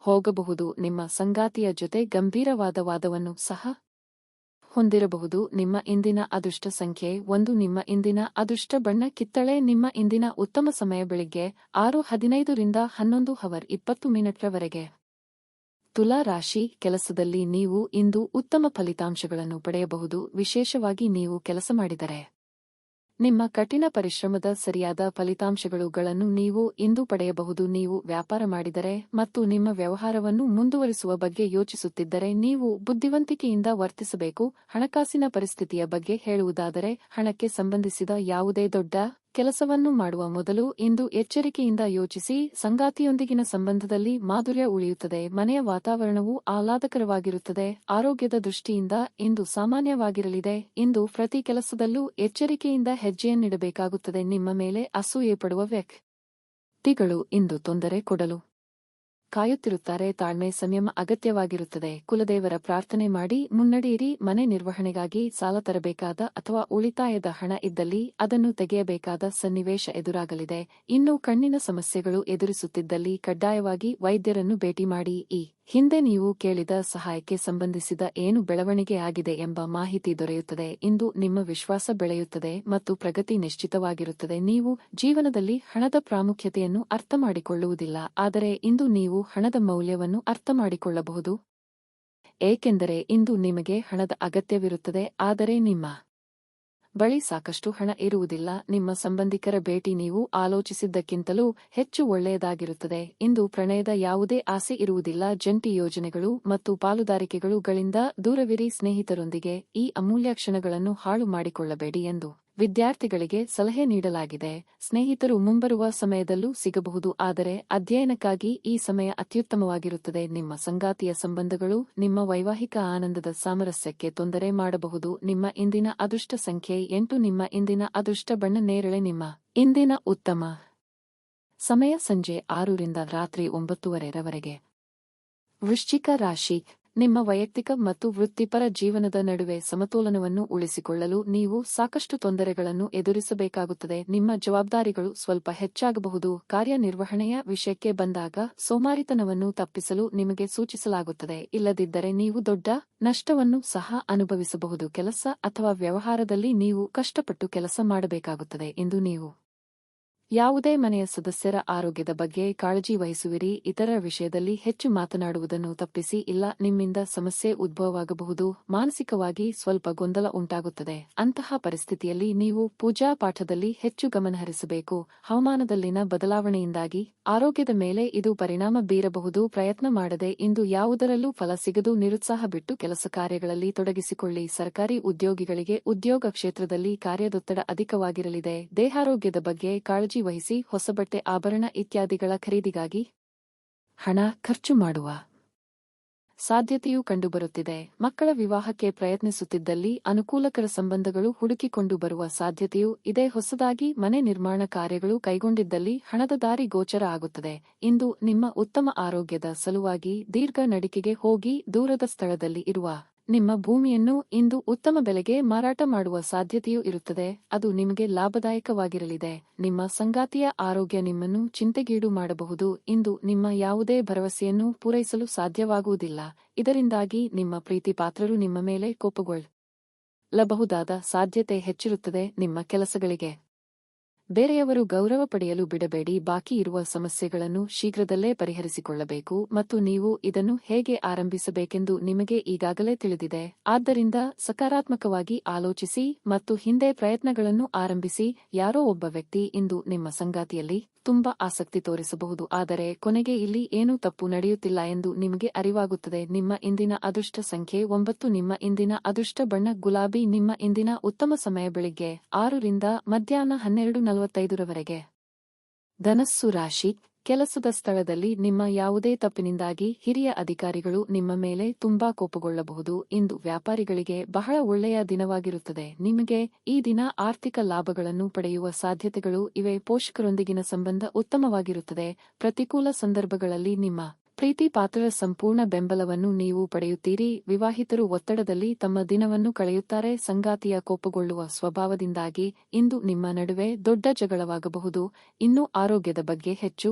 ಹೋಗಬಹುದು. ನಿಮ್ಮ ಸಂಗಾತಿಯ ಜೊತೆ ಗಂಭೀರವಾದ ವಾದವನ್ನು ಸಹ ಹೊಂದಿರಬಹುದು. ನಿಮ್ಮ ಇಂದಿನ ಅದೃಷ್ಟ ಸಂಖ್ಯೆ 1. ನಿಮ್ಮ ಇಂದಿನ ಅದೃಷ್ಟ ಬಣ್ಣ ಕಿತ್ತಳೆ. ನಿಮ್ಮ ಇಂದಿನ ಉತ್ತಮ ಸಮಯ ಬೆಳಿಗ್ಗೆ 6:15 ರಿಂದ 11:20 ತುಲಾ ರಾಶಿ ಕೆಲಸದಲ್ಲಿ ನೀವು ಇಂದು ಉತ್ತಮ ಫಲಿತಾಂಶಗಳನ್ನು ಪಡೆಯಬಹುದು. ವಿಶೇಷವಾಗಿ ನೀವು ಕೆಲಸ ಮಾಡಿದರೆ ನಿಮ್ಮ ಕಠಿಣ ಪರಿಶ್ರಮದ ಸರಿಯಾದ ಫಲಿತಾಂಶಗಳನ್ನು ನೀವು ಇಂದು ಪಡೆಯಬಹುದು. ನೀವು ವ್ಯಾಪಾರ ಮಾಡಿದರೆ ಮತ್ತು ನಿಮ್ಮ ವ್ಯವಹಾರವನ್ನು ಮುಂದುವರಿಸುವ ಬಗ್ಗೆ ಯೋಚಿಸುತ್ತಿದ್ದರೆ ನೀವು ಬುದ್ಧಿವಂತಿಕೆಯಿಂದ ವರ್ತಿಸಬೇಕು. ಹಣಕಾಸಿನ ಪರಿಸ್ಥಿತಿಯ ಬಗ್ಗೆ ಹೇಳುವುದಾದರೆ ಹಣಕ್ಕೆ ಸಂಬಂಧಿಸಿದ ಯಾವುದೇ ದೊಡ್ಡ ಕೆಲಸವನ್ನು ಮಾಡುವ ಮೊದಲು ಇಂದು ಎಚ್ಚರಿಕೆಯಿಂದ ಯೋಚಿಸಿ. ಸಂಗಾತಿಯೊಂದಿಗಿನ ಸಂಬಂಧದಲ್ಲಿ ಮಾಧುರ್ಯ ಉಳಿಯುತ್ತದೆ. ಮನೆಯ ವಾತಾವರಣವು ಆಹ್ಲಾದಕರವಾಗಿರುತ್ತದೆ. ಆರೋಗ್ಯದ ದೃಷ್ಟಿಯಿಂದ ಇಂದು ಸಾಮಾನ್ಯವಾಗಿರಲಿದೆ. ಇಂದು ಪ್ರತಿ ಕೆಲಸದಲ್ಲೂ ಎಚ್ಚರಿಕೆಯಿಂದ ಹೆಜ್ಜೆಯನ್ನಿಡಬೇಕಾಗುತ್ತದೆ. ನಿಮ್ಮ ಮೇಲೆ ಅಸೂಯೆ ಪಡುವ ವ್ಯಕ್ತಿಗಳು ಇಂದು ತೊಂದರೆ ಕೊಡಲು ಕಾಯುತ್ತಿರುತ್ತಾರೆ. ತಾಳ್ಮೆ ಸಂಯಮ ಅಗತ್ಯವಾಗಿರುತ್ತದೆ. ಕುಲದೇವರ ಪ್ರಾರ್ಥನೆ ಮಾಡಿ ಮುನ್ನಡೆಯಿರಿ. ಮನೆ ನಿರ್ವಹಣೆಗಾಗಿ ಸಾಲ ತರಬೇಕಾದ ಅಥವಾ ಉಳಿತಾಯದ ಹಣ ಇದ್ದಲ್ಲಿ ಅದನ್ನು ತೆಗೆಯಬೇಕಾದ ಸನ್ನಿವೇಶ ಎದುರಾಗಲಿದೆ. ಇನ್ನು ಕಣ್ಣಿನ ಸಮಸ್ಯೆಗಳು ಎದುರಿಸುತ್ತಿದ್ದಲ್ಲಿ ಕಡ್ಡಾಯವಾಗಿ ವೈದ್ಯರನ್ನು ಭೇಟಿ ಮಾಡಿ. ಈ ಹಿಂದೆ ನೀವು ಕೇಳಿದ ಸಹಾಯಕ್ಕೆ ಸಂಬಂಧಿಸಿದ ಏನು ಬೆಳವಣಿಗೆ ಆಗಿದೆ ಎಂಬ ಮಾಹಿತಿ ದೊರೆಯುತ್ತದೆ. ಇಂದು ನಿಮ್ಮ ವಿಶ್ವಾಸ ಬೆಳೆಯುತ್ತದೆ ಮತ್ತು ಪ್ರಗತಿ ನಿಶ್ಚಿತವಾಗಿರುತ್ತದೆ. ನೀವು ಜೀವನದಲ್ಲಿ ಹಣದ ಪ್ರಾಮುಖ್ಯತೆಯನ್ನು ಅರ್ಥಮಾಡಿಕೊಳ್ಳುವುದಿಲ್ಲ, ಆದರೆ ಇಂದು ನೀವು ಹಣದ ಮೌಲ್ಯವನ್ನು ಅರ್ಥಮಾಡಿಕೊಳ್ಳಬಹುದು. ಏಕೆಂದರೆ ಇಂದು ನಿಮಗೆ ಹಣದ ಅಗತ್ಯವಿರುತ್ತದೆ, ಆದರೆ ನಿಮ್ಮ ಬಳಿ ಸಾಕಷ್ಟು ಹಣ ಇರುವುದಿಲ್ಲ. ನಿಮ್ಮ ಸಂಬಂಧಿಕರ ಭೇಟಿ ನೀವು ಆಲೋಚಿಸಿದ್ದಕ್ಕಿಂತಲೂ ಹೆಚ್ಚು ಒಳ್ಳೆಯದಾಗಿರುತ್ತದೆ. ಇಂದು ಪ್ರಣಯದ ಯಾವುದೇ ಆಸೆ ಇರುವುದಿಲ್ಲ. ಜಂಟಿ ಯೋಜನೆಗಳು ಮತ್ತು ಪಾಲುದಾರಿಕೆಗಳು ಗಳಿಂದ ದೂರವಿರಿ. ಸ್ನೇಹಿತರೊಂದಿಗೆ ಈ ಅಮೂಲ್ಯ ಕ್ಷಣಗಳನ್ನು ಹಾಳು ಮಾಡಿಕೊಳ್ಳಬೇಡಿ ಎಂದು ವಿದ್ಯಾರ್ಥಿಗಳಿಗೆ ಸಲಹೆ ನೀಡಲಾಗಿದೆ. ಸ್ನೇಹಿತರು ಮುಂಬರುವ ಸಮಯದಲ್ಲೂ ಸಿಗಬಹುದು, ಆದರೆ ಅಧ್ಯಯನಕ್ಕಾಗಿ ಈ ಸಮಯ ಅತ್ಯುತ್ತಮವಾಗಿರುತ್ತದೆ. ನಿಮ್ಮ ಸಂಗಾತಿಯ ಸಂಬಂಧಗಳು ನಿಮ್ಮ ವೈವಾಹಿಕ ಆನಂದದ ಸಾಮರಸ್ಯಕ್ಕೆ ತೊಂದರೆ ಮಾಡಬಹುದು. ನಿಮ್ಮ ಇಂದಿನ ಅದೃಷ್ಟ ಸಂಖ್ಯೆ 8. ನಿಮ್ಮ ಇಂದಿನ ಅದೃಷ್ಟ ಬಣ್ಣ ನೇರಳೆ. ನಿಮ್ಮ ಇಂದಿನ ಉತ್ತಮ ಸಮಯ ಸಂಜೆ 6 ರಿಂದ ರಾತ್ರಿ 9:30 ರವರೆಗೆ. ವೃಶ್ಚಿಕ ರಾಶಿ. ನಿಮ್ಮ ವೈಯಕ್ತಿಕ ಮತ್ತು ವೃತ್ತಿಪರ ಜೀವನದ ನಡುವೆ ಸಮತೋಲನವನ್ನು ಉಳಿಸಿಕೊಳ್ಳಲು ನೀವು ಸಾಕಷ್ಟು ತೊಂದರೆಗಳನ್ನು ಎದುರಿಸಬೇಕಾಗುತ್ತದೆ. ನಿಮ್ಮ ಜವಾಬ್ದಾರಿಗಳು ಸ್ವಲ್ಪ ಹೆಚ್ಚಾಗಬಹುದು. ಕಾರ್ಯನಿರ್ವಹಣೆಯ ವಿಷಯಕ್ಕೆ ಬಂದಾಗ ಸೋಮಾರಿತನವನ್ನು ತಪ್ಪಿಸಲು ನಿಮಗೆ ಸೂಚಿಸಲಾಗುತ್ತದೆ. ಇಲ್ಲದಿದ್ದರೆ ನೀವು ದೊಡ್ಡ ನಷ್ಟವನ್ನು ಸಹ ಅನುಭವಿಸಬಹುದು. ಕೆಲಸ ಅಥವಾ ವ್ಯವಹಾರದಲ್ಲಿ ನೀವು ಕಷ್ಟಪಟ್ಟು ಕೆಲಸ ಮಾಡಬೇಕಾಗುತ್ತದೆ ಎಂದು ನೀವು ಯಾವುದೇ ಮನೆಯ ಸದಸ್ಯರ ಆರೋಗ್ಯದ ಬಗ್ಗೆ ಕಾಳಜಿ ವಹಿಸುವಿರಿ. ಇತರ ವಿಷಯದಲ್ಲಿ ಹೆಚ್ಚು ಮಾತನಾಡುವುದನ್ನು ತಪ್ಪಿಸಿ. ಇಲ್ಲ, ನಿಮ್ಮಿಂದ ಸಮಸ್ಯೆ ಉದ್ಭವವಾಗಬಹುದು. ಮಾನಸಿಕವಾಗಿ ಸ್ವಲ್ಪ ಗೊಂದಲ ಉಂಟಾಗುತ್ತದೆ. ಅಂತಹ ಪರಿಸ್ಥಿತಿಯಲ್ಲಿ ನೀವು ಪೂಜಾ ಪಾಠದಲ್ಲಿ ಹೆಚ್ಚು ಗಮನಹರಿಸಬೇಕು. ಹವಾಮಾನದಲ್ಲಿನ ಬದಲಾವಣೆಯಿಂದಾಗಿ ಆರೋಗ್ಯದ ಮೇಲೆ ಇದು ಪರಿಣಾಮ ಬೀರಬಹುದು. ಪ್ರಯತ್ನ ಮಾಡದೆ ಇಂದು ಯಾವುದರಲ್ಲೂ ಫಲ ಸಿಗದು. ನಿರುತ್ಸಾಹ ಬಿಟ್ಟು ಕೆಲಸ ಕಾರ್ಯಗಳಲ್ಲಿ ತೊಡಗಿಸಿಕೊಳ್ಳಿ. ಸರ್ಕಾರಿ ಉದ್ಯೋಗಿಗಳಿಗೆ ಉದ್ಯೋಗ ಕ್ಷೇತ್ರದಲ್ಲಿ ಕಾರ್ಯದೊತ್ತಡ ಅಧಿಕವಾಗಿರಲಿದೆ. ದೇಹಾರೋಗ್ಯದ ಬಗ್ಗೆ ಕಾಳಜಿ ವಹಿಸಿ. ಹೊಸ ಬಟ್ಟೆ, ಆಭರಣ ಇತ್ಯಾದಿಗಳ ಖರೀದಿಗಾಗಿ ಹಣ ಖರ್ಚು ಮಾಡುವ ಸಾಧ್ಯತೆಯೂ ಕಂಡುಬರುತ್ತಿದೆ. ಮಕ್ಕಳ ವಿವಾಹಕ್ಕೆ ಪ್ರಯತ್ನಿಸುತ್ತಿದ್ದಲ್ಲಿ ಅನುಕೂಲಕರ ಸಂಬಂಧಗಳು ಹುಡುಕಿಕೊಂಡು ಬರುವ ಸಾಧ್ಯತೆಯೂ ಇದೆ. ಹೊಸದಾಗಿ ಮನೆ ನಿರ್ಮಾಣ ಕಾರ್ಯಗಳು ಕೈಗೊಂಡಿದ್ದಲ್ಲಿ ಹಣದ ದಾರಿ ಗೋಚರ ಆಗುತ್ತದೆ. ಇಂದು ನಿಮ್ಮ ಉತ್ತಮ ಆರೋಗ್ಯದ ಸಲುವಾಗಿ ದೀರ್ಘ ನಡಿಗೆಗೆ ಹೋಗಿ. ದೂರದ ಸ್ಥಳದಲ್ಲಿ ಇರುವ ನಿಮ್ಮ ಭೂಮಿಯನ್ನು ಇಂದು ಉತ್ತಮ ಬೆಲೆಗೆ ಮಾರಾಟ ಮಾಡುವ ಸಾಧ್ಯತೆಯೂ ಇರುತ್ತದೆ. ಅದು ನಿಮಗೆ ಲಾಭದಾಯಕವಾಗಿರಲಿದೆ. ನಿಮ್ಮ ಸಂಗಾತಿಯ ಆರೋಗ್ಯ ನಿಮ್ಮನ್ನು ಚಿಂತೆಗೀಡು ಮಾಡಬಹುದು. ಇಂದು ನಿಮ್ಮ ಯಾವುದೇ ಭರವಸೆಯನ್ನು ಪೂರೈಸಲು ಸಾಧ್ಯವಾಗುವುದಿಲ್ಲ. ಇದರಿಂದಾಗಿ ನಿಮ್ಮ ಪ್ರೀತಿ ಪಾತ್ರರು ನಿಮ್ಮ ಮೇಲೆ ಕೋಪಗೊಳ್ಳಬಹುದಾದ ಸಾಧ್ಯತೆ ಹೆಚ್ಚಿರುತ್ತದೆ. ನಿಮ್ಮ ಕೆಲಸಗಳಿಗೆ ಬೇರೆಯವರು ಗೌರವ ಪಡೆಯಲು ಬಿಡಬೇಡಿ. ಬಾಕಿ ಇರುವ ಸಮಸ್ಯೆಗಳನ್ನು ಶೀಘ್ರದಲ್ಲೇ ಪರಿಹರಿಸಿಕೊಳ್ಳಬೇಕು ಮತ್ತು ನೀವು ಇದನ್ನು ಹೇಗೆ ಆರಂಭಿಸಬೇಕೆಂದು ನಿಮಗೆ ಈಗಾಗಲೇ ತಿಳಿದಿದೆ. ಆದ್ದರಿಂದ ಸಕಾರಾತ್ಮಕವಾಗಿ ಆಲೋಚಿಸಿ ಮತ್ತು ಹಿಂದೆ ಪ್ರಯತ್ನಗಳನ್ನು ಆರಂಭಿಸಿ. ಯಾರೋ ಒಬ್ಬ ವ್ಯಕ್ತಿ ಇಂದು ನಿಮ್ಮ ಸಂಗಾತಿಯಲ್ಲಿ ತುಂಬಾ ಆಸಕ್ತಿ ತೋರಿಸಬಹುದು, ಆದರೆ ಕೊನೆಗೆ ಇಲ್ಲಿ ಏನೂ ತಪ್ಪು ನಡೆಯುತ್ತಿಲ್ಲ ಎಂದು ನಿಮಗೆ ಅರಿವಾಗುತ್ತದೆ. ನಿಮ್ಮ ಇಂದಿನ ಅದೃಷ್ಟ ಸಂಖ್ಯೆ 9. ನಿಮ್ಮ ಇಂದಿನ ಅದೃಷ್ಟ ಬಣ್ಣ ಗುಲಾಬಿ. ನಿಮ್ಮ ಇಂದಿನ ಉತ್ತಮ ಸಮಯ ಬೆಳಿಗ್ಗೆ 6 ರಿಂದ ಮಧ್ಯಾಹ್ನ 12:45 ರವರೆಗೆ. ಧನಸ್ಸು ರಾಶಿ. ಕೆಲಸದ ಸ್ಥಳದಲ್ಲಿ ನಿಮ್ಮ ಯಾವುದೇ ತಪ್ಪಿನಿಂದಾಗಿ ಹಿರಿಯ ಅಧಿಕಾರಿಗಳು ನಿಮ್ಮ ಮೇಲೆ ತುಂಬಾ ಕೋಪಗೊಳ್ಳಬಹುದು. ಇಂದು ವ್ಯಾಪಾರಿಗಳಿಗೆ ಬಹಳ ಒಳ್ಳೆಯ ದಿನವಾಗಿರುತ್ತದೆ. ನಿಮಗೆ ಈ ದಿನ ಆರ್ಥಿಕ ಲಾಭಗಳನ್ನು ಪಡೆಯುವ ಸಾಧ್ಯತೆಗಳು ಇವೆ. ಪೋಷಕರೊಂದಿಗಿನ ಸಂಬಂಧ ಉತ್ತಮವಾಗಿರುತ್ತದೆ. ಪ್ರತಿಕೂಲ ಸಂದರ್ಭಗಳಲ್ಲಿ ನಿಮ್ಮ ಪ್ರೀತಿ ಪಾತ್ರರ ಸಂಪೂರ್ಣ ಬೆಂಬಲವನ್ನು ನೀವು ಪಡೆಯುತ್ತೀರಿ. ವಿವಾಹಿತರು ಒತ್ತಡದಲ್ಲಿ ತಮ್ಮ ದಿನವನ್ನು ಕಳೆಯುತ್ತಾರೆ. ಸಂಗಾತಿಯ ಕೋಪಗೊಳ್ಳುವ ಸ್ವಭಾವದಿಂದಾಗಿ ಇಂದು ನಿಮ್ಮ ನಡುವೆ ದೊಡ್ಡ ಜಗಳವಾಗಬಹುದು. ಇನ್ನು ಆರೋಗ್ಯದ ಬಗ್ಗೆ ಹೆಚ್ಚು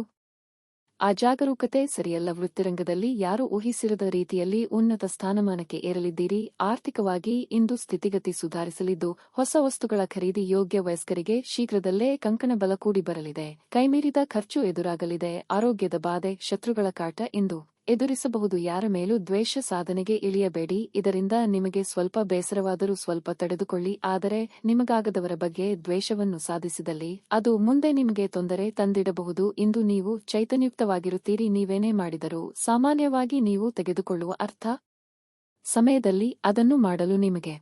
ಅಜಾಗರೂಕತೆ ಸರಿಯಲ್ಲ. ವೃತ್ತಿರಂಗದಲ್ಲಿ ಯಾರೂ ಊಹಿಸಿರದ ರೀತಿಯಲ್ಲಿ ಉನ್ನತ ಸ್ಥಾನಮಾನಕ್ಕೆ ಏರಲಿದ್ದೀರಿ. ಆರ್ಥಿಕವಾಗಿ ಇಂದು ಸ್ಥಿತಿಗತಿ ಸುಧಾರಿಸಲಿದ್ದು ಹೊಸ ವಸ್ತುಗಳ ಖರೀದಿ ಯೋಗ್ಯ. ವಯಸ್ಕರಿಗೆ ಶೀಘ್ರದಲ್ಲೇ ಕಂಕಣ ಬಲ ಕೂಡಿ ಬರಲಿದೆ. ಕೈಮೀರಿದ ಖರ್ಚು ಎದುರಾಗಲಿದೆ. ಆರೋಗ್ಯದ ಬಾಧೆ, ಶತ್ರುಗಳ ಕಾಟ ಇಂದು ಎದುರಿಸಬಹುದು. ಯಾರ ಮೇಲೂ ದ್ವೇಷ ಸಾಧನೆಗೆ ಇಳಿಯಬೇಡಿ. ಇದರಿಂದ ನಿಮಗೆ ಸ್ವಲ್ಪ ಬೇಸರವಾದರೂ ಸ್ವಲ್ಪ ತಡೆದುಕೊಳ್ಳಿ. ಆದರೆ ನಿಮಗಾಗದವರ ಬಗ್ಗೆ ದ್ವೇಷವನ್ನು ಸಾಧಿಸಿದಲ್ಲಿ ಅದು ಮುಂದೆ ನಿಮಗೆ ತೊಂದರೆ ತಂದಿಡಬಹುದು. ಇಂದು ನೀವು ಚೈತನ್ಯಯುಕ್ತವಾಗಿರುತ್ತೀರಿ. ನೀವೇನೇ ಮಾಡಿದರೂ ಸಾಮಾನ್ಯವಾಗಿ ನೀವು ತೆಗೆದುಕೊಳ್ಳುವ ಸಮಯದಲ್ಲಿ ಅದನ್ನು ಮಾಡಲು ನಿಮಗೆ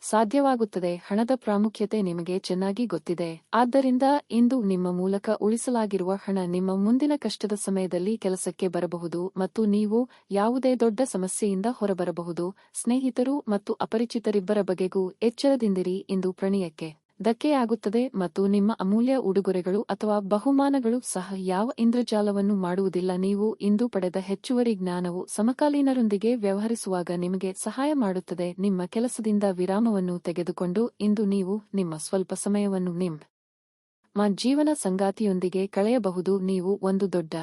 ಸಾಧ್ಯವಾಗುತ್ತದೆ. ಹಣದ ಪ್ರಾಮುಖ್ಯತೆ ನಿಮಗೆ ಚೆನ್ನಾಗಿ ಗೊತ್ತಿದೆ. ಆದ್ದರಿಂದ ಇಂದು ನಿಮ್ಮ ಮೂಲಕ ಉಳಿಸಲಾಗಿರುವ ಹಣ ನಿಮ್ಮ ಮುಂದಿನ ಕಷ್ಟದ ಸಮಯದಲ್ಲಿ ಕೆಲಸಕ್ಕೆ ಬರಬಹುದು ಮತ್ತು ನೀವು ಯಾವುದೇ ದೊಡ್ಡ ಸಮಸ್ಯೆಯಿಂದ ಹೊರಬರಬಹುದು. ಸ್ನೇಹಿತರು ಮತ್ತು ಅಪರಿಚಿತರಿಬ್ಬರ ಬಗೆಗೂ ಎಚ್ಚರದಿಂದಿರಿ. ಇಂದು ಪ್ರಣಯಕ್ಕೆ ಧಕ್ಕೆಯಾಗುತ್ತದೆ ಮತ್ತು ನಿಮ್ಮ ಅಮೂಲ್ಯ ಉಡುಗೊರೆಗಳು ಅಥವಾ ಬಹುಮಾನಗಳು ಸಹ ಯಾವ ಇಂದ್ರಜಾಲವನ್ನು ಮಾಡುವುದಿಲ್ಲ. ನೀವು ಇಂದು ಪಡೆದ ಹೆಚ್ಚುವರಿ ಜ್ಞಾನವು ಸಮಕಾಲೀನರೊಂದಿಗೆ ವ್ಯವಹರಿಸುವಾಗ ನಿಮಗೆ ಸಹಾಯ ಮಾಡುತ್ತದೆ. ನಿಮ್ಮ ಕೆಲಸದಿಂದ ವಿರಾಮವನ್ನು ತೆಗೆದುಕೊಂಡು ಇಂದು ನೀವು ನಿಮ್ಮ ಸ್ವಲ್ಪ ಸಮಯವನ್ನು ನಿಮ್ಮ ಜೀವನ ಸಂಗಾತಿಯೊಂದಿಗೆ ಕಳೆಯಬಹುದು. ನೀವು ಒಂದು ದೊಡ್ಡ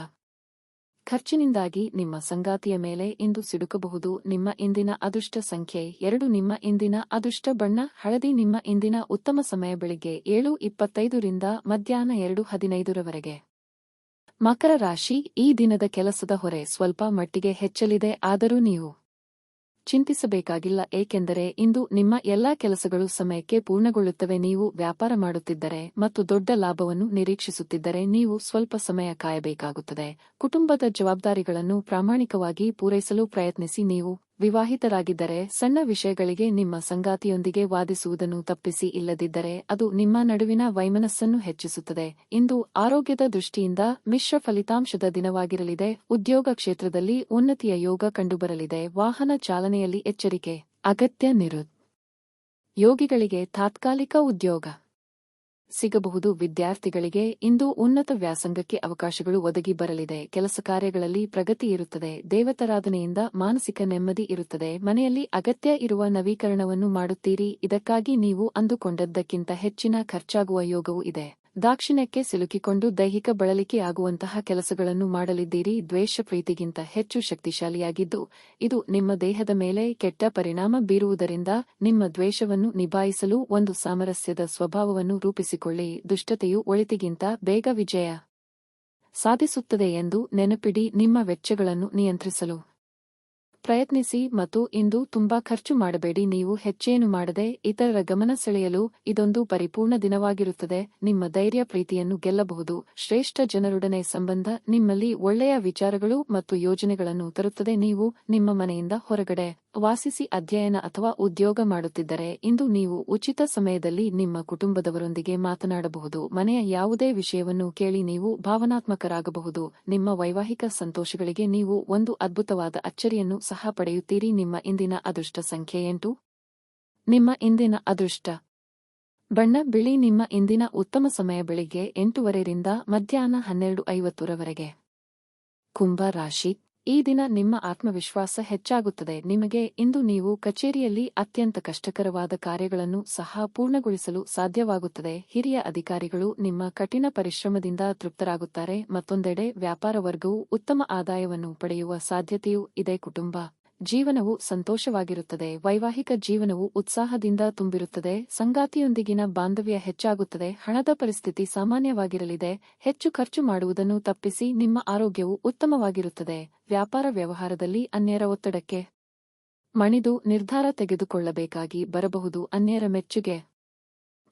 ಖರ್ಚಿನಿಂದಾಗಿ ನಿಮ್ಮ ಸಂಗಾತಿಯ ಮೇಲೆ ಇಂದು ಸಿಡುಕಬಹುದು. ನಿಮ್ಮ ಇಂದಿನ ಅದೃಷ್ಟ ಸಂಖ್ಯೆ 2. ನಿಮ್ಮ ಇಂದಿನ ಅದೃಷ್ಟ ಬಣ್ಣ ಹಳದಿ. ನಿಮ್ಮ ಇಂದಿನ ಉತ್ತಮ ಸಮಯ ಬೆಳಿಗ್ಗೆ 7:25 ರಿಂದ ಮಧ್ಯಾಹ್ನ 2:15 ರವರೆಗೆ. ಮಕರ ರಾಶಿ. ಈ ದಿನದ ಕೆಲಸದ ಹೊರೆ ಸ್ವಲ್ಪ ಮಟ್ಟಿಗೆ ಹೆಚ್ಚಲಿದೆ, ಆದರೂ ನೀವು ಚಿಂತಿಸಬೇಕಾಗಿಲ್ಲ, ಏಕೆಂದರೆ ಇಂದು ನಿಮ್ಮ ಎಲ್ಲಾ ಕೆಲಸಗಳು ಸಮಯಕ್ಕೆ ಪೂರ್ಣಗೊಳ್ಳುತ್ತವೆ. ನೀವು ವ್ಯಾಪಾರ ಮಾಡುತ್ತಿದ್ದರೆ ಮತ್ತು ದೊಡ್ಡ ಲಾಭವನ್ನು ನಿರೀಕ್ಷಿಸುತ್ತಿದ್ದರೆ ನೀವು ಸ್ವಲ್ಪ ಸಮಯ ಕಾಯಬೇಕಾಗುತ್ತದೆ. ಕುಟುಂಬದ ಜವಾಬ್ದಾರಿಗಳನ್ನು ಪ್ರಾಮಾಣಿಕವಾಗಿ ಪೂರೈಸಲು ಪ್ರಯತ್ನಿಸಿ. ನೀವು ವಿವಾಹಿತರಾಗಿದ್ದರೆ ಸಣ್ಣ ವಿಷಯಗಳಿಗೆ ನಿಮ್ಮ ಸಂಗಾತಿಯೊಂದಿಗೆ ವಾದಿಸುವುದನ್ನು ತಪ್ಪಿಸಿ, ಇಲ್ಲದಿದ್ದರೆ ಅದು ನಿಮ್ಮ ನಡುವಿನ ವೈಮನಸ್ಸನ್ನು ಹೆಚ್ಚಿಸುತ್ತದೆ. ಇಂದು ಆರೋಗ್ಯದ ದೃಷ್ಟಿಯಿಂದ ಮಿಶ್ರ ಫಲಿತಾಂಶದ ದಿನವಾಗಿರಲಿದೆ. ಉದ್ಯೋಗ ಕ್ಷೇತ್ರದಲ್ಲಿ ಉನ್ನತಿಯ ಯೋಗ ಕಂಡುಬರಲಿದೆ. ವಾಹನ ಚಾಲನೆಯಲ್ಲಿ ಎಚ್ಚರಿಕೆ ಅಗತ್ಯ. ಯೋಗಿಗಳಿಗೆ ತಾತ್ಕಾಲಿಕ ಉದ್ಯೋಗ ಸಿಗಬಹುದು. ವಿದ್ಯಾರ್ಥಿಗಳಿಗೆ ಇಂದು ಉನ್ನತ ವ್ಯಾಸಂಗಕ್ಕೆ ಅವಕಾಶಗಳು ಒದಗಿ ಬರಲಿದೆ. ಕೆಲಸ ಕಾರ್ಯಗಳಲ್ಲಿ ಪ್ರಗತಿ ಇರುತ್ತದೆ. ದೇವತಾರಾಧನೆಯಿಂದ ಮಾನಸಿಕ ನೆಮ್ಮದಿ ಇರುತ್ತದೆ. ಮನೆಯಲ್ಲಿ ಅಗತ್ಯ ಇರುವ ನವೀಕರಣವನ್ನು ಮಾಡುತ್ತೀರಿ. ಇದಕ್ಕಾಗಿ ನೀವು ಅಂದುಕೊಂಡದ್ದಕ್ಕಿಂತ ಹೆಚ್ಚಿನ ಖರ್ಚಾಗುವ ಯೋಗವೂ ಇದೆ. ದಾಕ್ಷಿಣ್ಯಕ್ಕೆ ಸಿಲುಕಿಕೊಂಡು ದೈಹಿಕ ಬಳಲಿಕೆಯಾಗುವಂತಹ ಕೆಲಸಗಳನ್ನು ಮಾಡಲಿದ್ದೀರಿ. ದ್ವೇಷ ಪ್ರೀತಿಗಿಂತ ಹೆಚ್ಚು ಶಕ್ತಿಶಾಲಿಯಾಗಿದ್ದು, ಇದು ನಿಮ್ಮ ದೇಹದ ಮೇಲೆ ಕೆಟ್ಟ ಪರಿಣಾಮ ಬೀರುವುದರಿಂದ ನಿಮ್ಮ ದ್ವೇಷವನ್ನು ನಿಭಾಯಿಸಲು ಒಂದು ಸಾಮರಸ್ಯದ ಸ್ವಭಾವವನ್ನು ರೂಪಿಸಿಕೊಳ್ಳಿ. ದುಷ್ಟತೆಯು ಒಳಿತಿಗಿಂತ ಬೇಗ ವಿಜಯ ಸಾಧಿಸುತ್ತದೆ ಎಂದು ನೆನಪಿಡಿ. ನಿಮ್ಮ ವೆಚ್ಚಗಳನ್ನು ನಿಯಂತ್ರಿಸಲು ಪ್ರಯತ್ನಿಸಿ ಮತ್ತು ಇಂದು ತುಂಬಾ ಖರ್ಚು ಮಾಡಬೇಡಿ. ನೀವು ಹೆಚ್ಚೇನು ಮಾಡದೆ ಇತರರ ಗಮನ ಸೆಳೆಯಲು ಇದೊಂದು ಪರಿಪೂರ್ಣ ದಿನವಾಗಿರುತ್ತದೆ. ನಿಮ್ಮ ಧೈರ್ಯ ಪ್ರೀತಿಯನ್ನು ಗೆಲ್ಲಬಹುದು. ಶ್ರೇಷ್ಠ ಜನರೊಡನೆ ಸಂಬಂಧ ನಿಮ್ಮಲ್ಲಿ ಒಳ್ಳೆಯ ವಿಚಾರಗಳು ಮತ್ತು ಯೋಜನೆಗಳನ್ನು ತರುತ್ತದೆ. ನೀವು ನಿಮ್ಮ ಮನೆಯಿಂದ ಹೊರಗಡೆ ವಾಸಿಸಿ ಅಧ್ಯಯನ ಅಥವಾ ಉದ್ಯೋಗ ಮಾಡುತ್ತಿದ್ದರೆ ಇಂದು ನೀವು ಉಚಿತ ಸಮಯದಲ್ಲಿ ನಿಮ್ಮ ಕುಟುಂಬದವರೊಂದಿಗೆ ಮಾತನಾಡಬಹುದು. ಮನೆಯ ಯಾವುದೇ ವಿಷಯವನ್ನು ಕೇಳಿ ನೀವು ಭಾವನಾತ್ಮಕರಾಗಬಹುದು. ನಿಮ್ಮ ವೈವಾಹಿಕ ಸಂತೋಷಗಳಿಗೆ ನೀವು ಒಂದು ಅದ್ಭುತವಾದ ಅಚ್ಚರಿಯನ್ನು ಸಹ ಪಡೆಯುತ್ತೀರಿ. ನಿಮ್ಮ ಇಂದಿನ ಅದೃಷ್ಟ ಸಂಖ್ಯೆ 8. ನಿಮ್ಮ ಇಂದಿನ ಅದೃಷ್ಟ ಬಣ್ಣ ಬಿಳಿ. ನಿಮ್ಮ ಇಂದಿನ ಉತ್ತಮ ಸಮಯ ಬೆಳಿಗ್ಗೆ 8:30 ರಿಂದ ಮಧ್ಯಾಹ್ನ 12:50 ಕುಂಭ ರಾಶಿ. ಈ ದಿನ ನಿಮ್ಮ ಆತ್ಮವಿಶ್ವಾಸ ಹೆಚ್ಚಾಗುತ್ತದೆ. ನಿಮಗೆ ಇಂದು ನೀವು ಕಚೇರಿಯಲ್ಲಿ ಅತ್ಯಂತ ಕಷ್ಟಕರವಾದ ಕಾರ್ಯಗಳನ್ನು ಸಹ ಪೂರ್ಣಗೊಳಿಸಲು ಸಾಧ್ಯವಾಗುತ್ತದೆ. ಹಿರಿಯ ಅಧಿಕಾರಿಗಳು ನಿಮ್ಮ ಕಠಿಣ ಪರಿಶ್ರಮದಿಂದ ತೃಪ್ತರಾಗುತ್ತಾರೆ. ಮತ್ತೊಂದೆಡೆ ವ್ಯಾಪಾರ ವರ್ಗವು ಉತ್ತಮ ಆದಾಯವನ್ನು ಪಡೆಯುವ ಸಾಧ್ಯತೆಯೂ ಇದೆ. ಕುಟುಂಬ ಜೀವನವು ಸಂತೋಷವಾಗಿರುತ್ತದೆ. ವೈವಾಹಿಕ ಜೀವನವು ಉತ್ಸಾಹದಿಂದ ತುಂಬಿರುತ್ತದೆ. ಸಂಗಾತಿಯೊಂದಿಗಿನ ಬಾಂಧವ್ಯ ಹೆಚ್ಚಾಗುತ್ತದೆ. ಹಣದ ಪರಿಸ್ಥಿತಿ ಸಾಮಾನ್ಯವಾಗಿರಲಿದೆ. ಹೆಚ್ಚು ಖರ್ಚು ಮಾಡುವುದನ್ನು ತಪ್ಪಿಸಿ. ನಿಮ್ಮ ಆರೋಗ್ಯವು ಉತ್ತಮವಾಗಿರುತ್ತದೆ. ವ್ಯಾಪಾರ ವ್ಯವಹಾರದಲ್ಲಿ ಅನ್ಯರ ಒತ್ತಡಕ್ಕೆ ಮಣಿದು ನಿರ್ಧಾರ ತೆಗೆದುಕೊಳ್ಳಬೇಕಾಗಿ ಬರಬಹುದು. ಅನ್ಯರ ಮೆಚ್ಚುಗೆ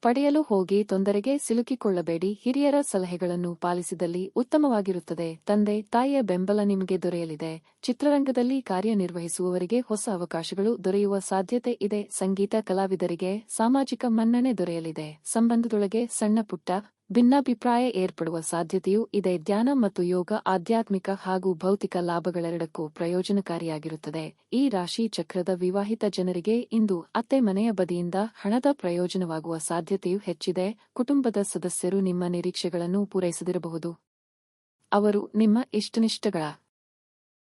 ಪಡೆಯಲು ಹೋಗಿ ತೊಂದರೆಗೆ ಸಿಲುಕಿಕೊಳ್ಳಬೇಡಿ. ಹಿರಿಯರ ಸಲಹೆಗಳನ್ನು ಪಾಲಿಸಿದಲ್ಲಿ ಉತ್ತಮವಾಗಿರುತ್ತದೆ. ತಂದೆ ತಾಯಿಯ ಬೆಂಬಲ ನಿಮಗೆ ದೊರೆಯಲಿದೆ. ಚಿತ್ರರಂಗದಲ್ಲಿ ಕಾರ್ಯನಿರ್ವಹಿಸುವವರಿಗೆ ಹೊಸ ಅವಕಾಶಗಳು ದೊರೆಯುವ ಸಾಧ್ಯತೆ ಇದೆ. ಸಂಗೀತ ಕಲಾವಿದರಿಗೆ ಸಾಮಾಜಿಕ ಮನ್ನಣೆ ದೊರೆಯಲಿದೆ. ಸಂಬಂಧದೊಳಗೆ ಸಣ್ಣ ಪುಟ್ಟ ಭಿನ್ನಾಭಿಪ್ರಾಯ ಏರ್ಪಡುವ ಸಾಧ್ಯತೆಯೂ ಇದೆ. ಧ್ಯಾನ ಮತ್ತು ಯೋಗ ಆಧ್ಯಾತ್ಮಿಕ ಹಾಗೂ ಭೌತಿಕ ಲಾಭಗಳೆರಡಕ್ಕೂ ಪ್ರಯೋಜನಕಾರಿಯಾಗಿರುತ್ತದೆ. ಈ ರಾಶಿ ಚಕ್ರದ ವಿವಾಹಿತ ಜನರಿಗೆ ಇಂದು ಅತ್ತೆ ಮನೆಯ ಬದಿಯಿಂದ ಹಣದ ಪ್ರಯೋಜನವಾಗುವ ಸಾಧ್ಯತೆಯೂ ಹೆಚ್ಚಿದೆ. ಕುಟುಂಬದ ಸದಸ್ಯರು ನಿಮ್ಮ ನಿರೀಕ್ಷೆಗಳನ್ನು ಪೂರೈಸದಿರಬಹುದು. ಅವರು ನಿಮ್ಮ ಇಷ್ಟನಿಷ್ಟಗಳ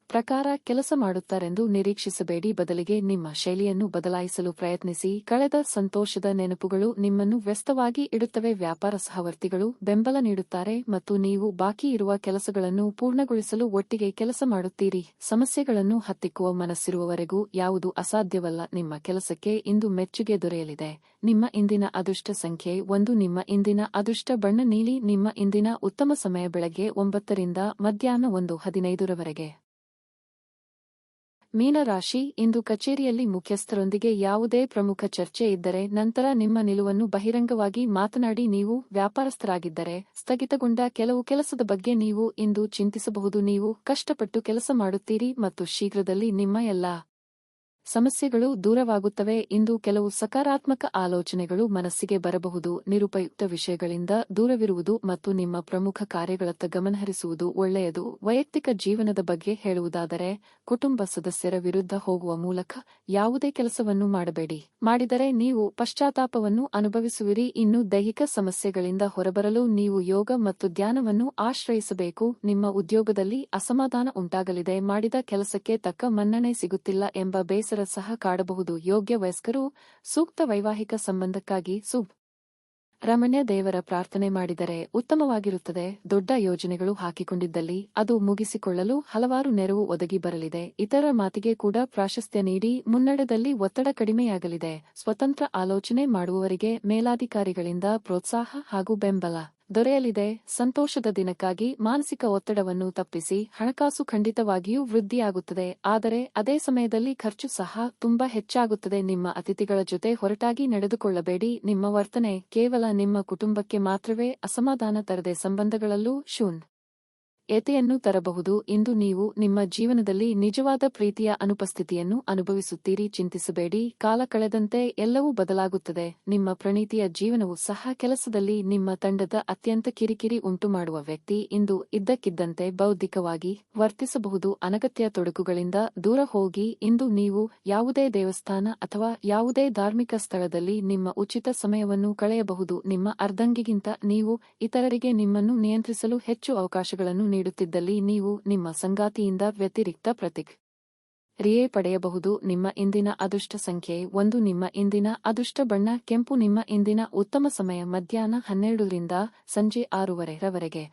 ಪ್ರಕಾರ ಕೆಲಸ ಮಾಡುತ್ತಾರೆಂದು ನಿರೀಕ್ಷಿಸಬೇಡಿ. ಬದಲಿಗೆ ನಿಮ್ಮ ಶೈಲಿಯನ್ನು ಬದಲಾಯಿಸಲು ಪ್ರಯತ್ನಿಸಿ. ಕಳೆದ ಸಂತೋಷದ ನೆನಪುಗಳು ನಿಮ್ಮನ್ನು ವ್ಯಸ್ತವಾಗಿ ಇಡುತ್ತವೆ. ವ್ಯಾಪಾರ ಸಹವರ್ತಿಗಳು ಬೆಂಬಲ ನೀಡುತ್ತಾರೆ ಮತ್ತು ನೀವು ಬಾಕಿ ಇರುವ ಕೆಲಸಗಳನ್ನು ಪೂರ್ಣಗೊಳಿಸಲು ಒಟ್ಟಿಗೆ ಕೆಲಸ ಮಾಡುತ್ತೀರಿ. ಸಮಸ್ಯೆಗಳನ್ನು ಹತ್ತಿಕ್ಕುವ ಮನಸ್ಸಿರುವವರೆಗೂ ಯಾವುದು ಅಸಾಧ್ಯವಲ್ಲ. ನಿಮ್ಮ ಕೆಲಸಕ್ಕೆ ಇಂದು ಮೆಚ್ಚುಗೆ ದೊರೆಯಲಿದೆ. ನಿಮ್ಮ ಇಂದಿನ ಅದೃಷ್ಟ ಸಂಖ್ಯೆ 1. ನಿಮ್ಮ ಇಂದಿನ ಅದೃಷ್ಟ ಬಣ್ಣ ನೀಲಿ. ನಿಮ್ಮ ಇಂದಿನ ಉತ್ತಮ ಸಮಯ ಬೆಳಗ್ಗೆ 9 ರಿಂದ ಮಧ್ಯಾಹ್ನ 1:15 ಮೀನರಾಶಿ. ಇಂದು ಕಚೇರಿಯಲ್ಲಿ ಮುಖ್ಯಸ್ಥರೊಂದಿಗೆ ಯಾವುದೇ ಪ್ರಮುಖ ಚರ್ಚೆ ಇದ್ದರೆ ನಂತರ ನಿಮ್ಮ ನಿಲುವನ್ನು ಬಹಿರಂಗವಾಗಿ ಮಾತನಾಡಿ. ನೀವು ವ್ಯಾಪಾರಸ್ಥರಾಗಿದ್ದರೆ ಸ್ಥಗಿತಗೊಂಡ ಕೆಲವು ಕೆಲಸದ ಬಗ್ಗೆ ನೀವು ಇಂದು ಚಿಂತಿಸಬಹುದು. ನೀವು ಕಷ್ಟಪಟ್ಟು ಕೆಲಸ ಮಾಡುತ್ತೀರಿ ಮತ್ತು ಶೀಘ್ರದಲ್ಲಿ ನಿಮ್ಮ ಎಲ್ಲಾ ಸಮಸ್ಯೆಗಳು ದೂರವಾಗುತ್ತವೆ. ಇಂದು ಕೆಲವು ಸಕಾರಾತ್ಮಕ ಆಲೋಚನೆಗಳು ಮನಸ್ಸಿಗೆ ಬರಬಹುದು. ನಿರುಪಯುಕ್ತ ವಿಷಯಗಳಿಂದ ದೂರವಿರುವುದು ಮತ್ತು ನಿಮ್ಮ ಪ್ರಮುಖ ಕಾರ್ಯಗಳತ್ತ ಗಮನಹರಿಸುವುದು ಒಳ್ಳೆಯದು. ವೈಯಕ್ತಿಕ ಜೀವನದ ಬಗ್ಗೆ ಹೇಳುವುದಾದರೆ, ಕುಟುಂಬ ಸದಸ್ಯರ ವಿರುದ್ಧ ಹೋಗುವ ಮೂಲಕ ಯಾವುದೇ ಕೆಲಸವನ್ನು ಮಾಡಬೇಡಿ. ಮಾಡಿದರೆ ನೀವು ಪಶ್ಚಾತ್ತಾಪವನ್ನು ಅನುಭವಿಸುವಿರಿ. ಇನ್ನು ದೈಹಿಕ ಸಮಸ್ಯೆಗಳಿಂದ ಹೊರಬರಲು ನೀವು ಯೋಗ ಮತ್ತು ಧ್ಯಾನವನ್ನು ಆಶ್ರಯಿಸಬೇಕು. ನಿಮ್ಮ ಉದ್ಯೋಗದಲ್ಲಿ ಅಸಮಾಧಾನ ಉಂಟಾಗಲಿದೆ. ಮಾಡಿದ ಕೆಲಸಕ್ಕೆ ತಕ್ಕ ಮನ್ನಣೆ ಸಿಗುತ್ತಿಲ್ಲ ಎಂಬ ಬೇಸರ ಸಹ ಕಾಡಬಹುದು. ಯೋಗ್ಯ ವಯಸ್ಕರು ಸೂಕ್ತ ವೈವಾಹಿಕ ಸಂಬಂಧಕ್ಕಾಗಿ ರಮಣ್ಯ ದೇವರ ಪ್ರಾರ್ಥನೆ ಮಾಡಿದರೆ ಉತ್ತಮವಾಗಿರುತ್ತದೆ. ದೊಡ್ಡ ಯೋಜನೆಗಳು ಹಾಕಿಕೊಂಡಿದ್ದಲ್ಲಿ ಅದು ಮುಗಿಸಿಕೊಳ್ಳಲು ಹಲವಾರು ನೆರವು ಒದಗಿ ಬರಲಿದೆ. ಇತರ ಮಾತಿಗೆ ಕೂಡ ಪ್ರಾಶಸ್ತ್ಯ ನೀಡಿ. ಮುನ್ನಡೆದಲ್ಲಿ ಒತ್ತಡ ಕಡಿಮೆಯಾಗಲಿದೆ. ಸ್ವತಂತ್ರ ಆಲೋಚನೆ ಮಾಡುವವರಿಗೆ ಮೇಲಾಧಿಕಾರಿಗಳಿಂದ ಪ್ರೋತ್ಸಾಹ ಹಾಗೂ ಬೆಂಬಲ ದೊರೆಯಲಿದೆ. ಸಂತೋಷದ ದಿನಕ್ಕಾಗಿ ಮಾನಸಿಕ ಒತ್ತಡವನ್ನು ತಪ್ಪಿಸಿ. ಹಣಕಾಸು ಖಂಡಿತವಾಗಿಯೂ ವೃದ್ಧಿಯಾಗುತ್ತದೆ, ಆದರೆ ಅದೇ ಸಮಯದಲ್ಲಿ ಖರ್ಚು ಸಹ ತುಂಬಾ ಹೆಚ್ಚಾಗುತ್ತದೆ. ನಿಮ್ಮ ಅತಿಥಿಗಳ ಜೊತೆ ಹೊರಟಾಗಿ ನಡೆದುಕೊಳ್ಳಬೇಡಿ. ನಿಮ್ಮ ವರ್ತನೆ ಕೇವಲ ನಿಮ್ಮ ಕುಟುಂಬಕ್ಕೆ ಮಾತ್ರವೇ ಅಸಮಾಧಾನ ತರದೆ ಸಂಬಂಧಗಳಲ್ಲೂ ಏತೆಯನ್ನು ತರಬಹುದು. ಇಂದು ನೀವು ನಿಮ್ಮ ಜೀವನದಲ್ಲಿ ನಿಜವಾದ ಪ್ರೀತಿಯ ಅನುಪಸ್ಥಿತಿಯನ್ನು ಅನುಭವಿಸುತ್ತೀರಿ. ಚಿಂತಿಸಬೇಡಿ, ಕಾಲ ಕಳೆದಂತೆ ಎಲ್ಲವೂ ಬದಲಾಗುತ್ತದೆ. ನಿಮ್ಮ ಪ್ರಣೀತಿಯ ಜೀವನವೂ ಸಹ. ಕೆಲಸದಲ್ಲಿ ನಿಮ್ಮ ತಂಡದ ಅತ್ಯಂತ ಕಿರಿಕಿರಿ ಉಂಟುಮಾಡುವ ವ್ಯಕ್ತಿ ಇಂದು ಇದ್ದಕ್ಕಿದ್ದಂತೆ ಬೌದ್ಧಿಕವಾಗಿ ವರ್ತಿಸಬಹುದು. ಅನಗತ್ಯ ತೊಡಕುಗಳಿಂದ ದೂರ ಹೋಗಿ. ಇಂದು ನೀವು ಯಾವುದೇ ದೇವಸ್ಥಾನ ಅಥವಾ ಯಾವುದೇ ಧಾರ್ಮಿಕ ಸ್ಥಳದಲ್ಲಿ ನಿಮ್ಮ ಉಚಿತ ಸಮಯವನ್ನು ಕಳೆಯಬಹುದು. ನಿಮ್ಮ ಅರ್ಧಂಗಿಗಿಂತ ನೀವು ಇತರರಿಗೆ ನಿಮ್ಮನ್ನು ನಿಯಂತ್ರಿಸಲು ಹೆಚ್ಚು ಅವಕಾಶಗಳನ್ನು ನೀಡುತ್ತಿದ್ದಲ್ಲಿ ನೀವು ನಿಮ್ಮ ಸಂಗಾತಿಯಿಂದ ವ್ಯತಿರಿಕ್ತ ಪ್ರತಿಕ್ರಿಯೆ ಪಡೆಯಬಹುದು. ನಿಮ್ಮ ಇಂದಿನ ಅದೃಷ್ಟ ಸಂಖ್ಯೆ 1. ನಿಮ್ಮ ಇಂದಿನ ಅದೃಷ್ಟ ಬಣ್ಣ ಕೆಂಪು. ನಿಮ್ಮ ಇಂದಿನ ಉತ್ತಮ ಸಮಯ ಮಧ್ಯಾಹ್ನ 12 ರಿಂದ ಸಂಜೆ 6 ರವರೆಗೆ.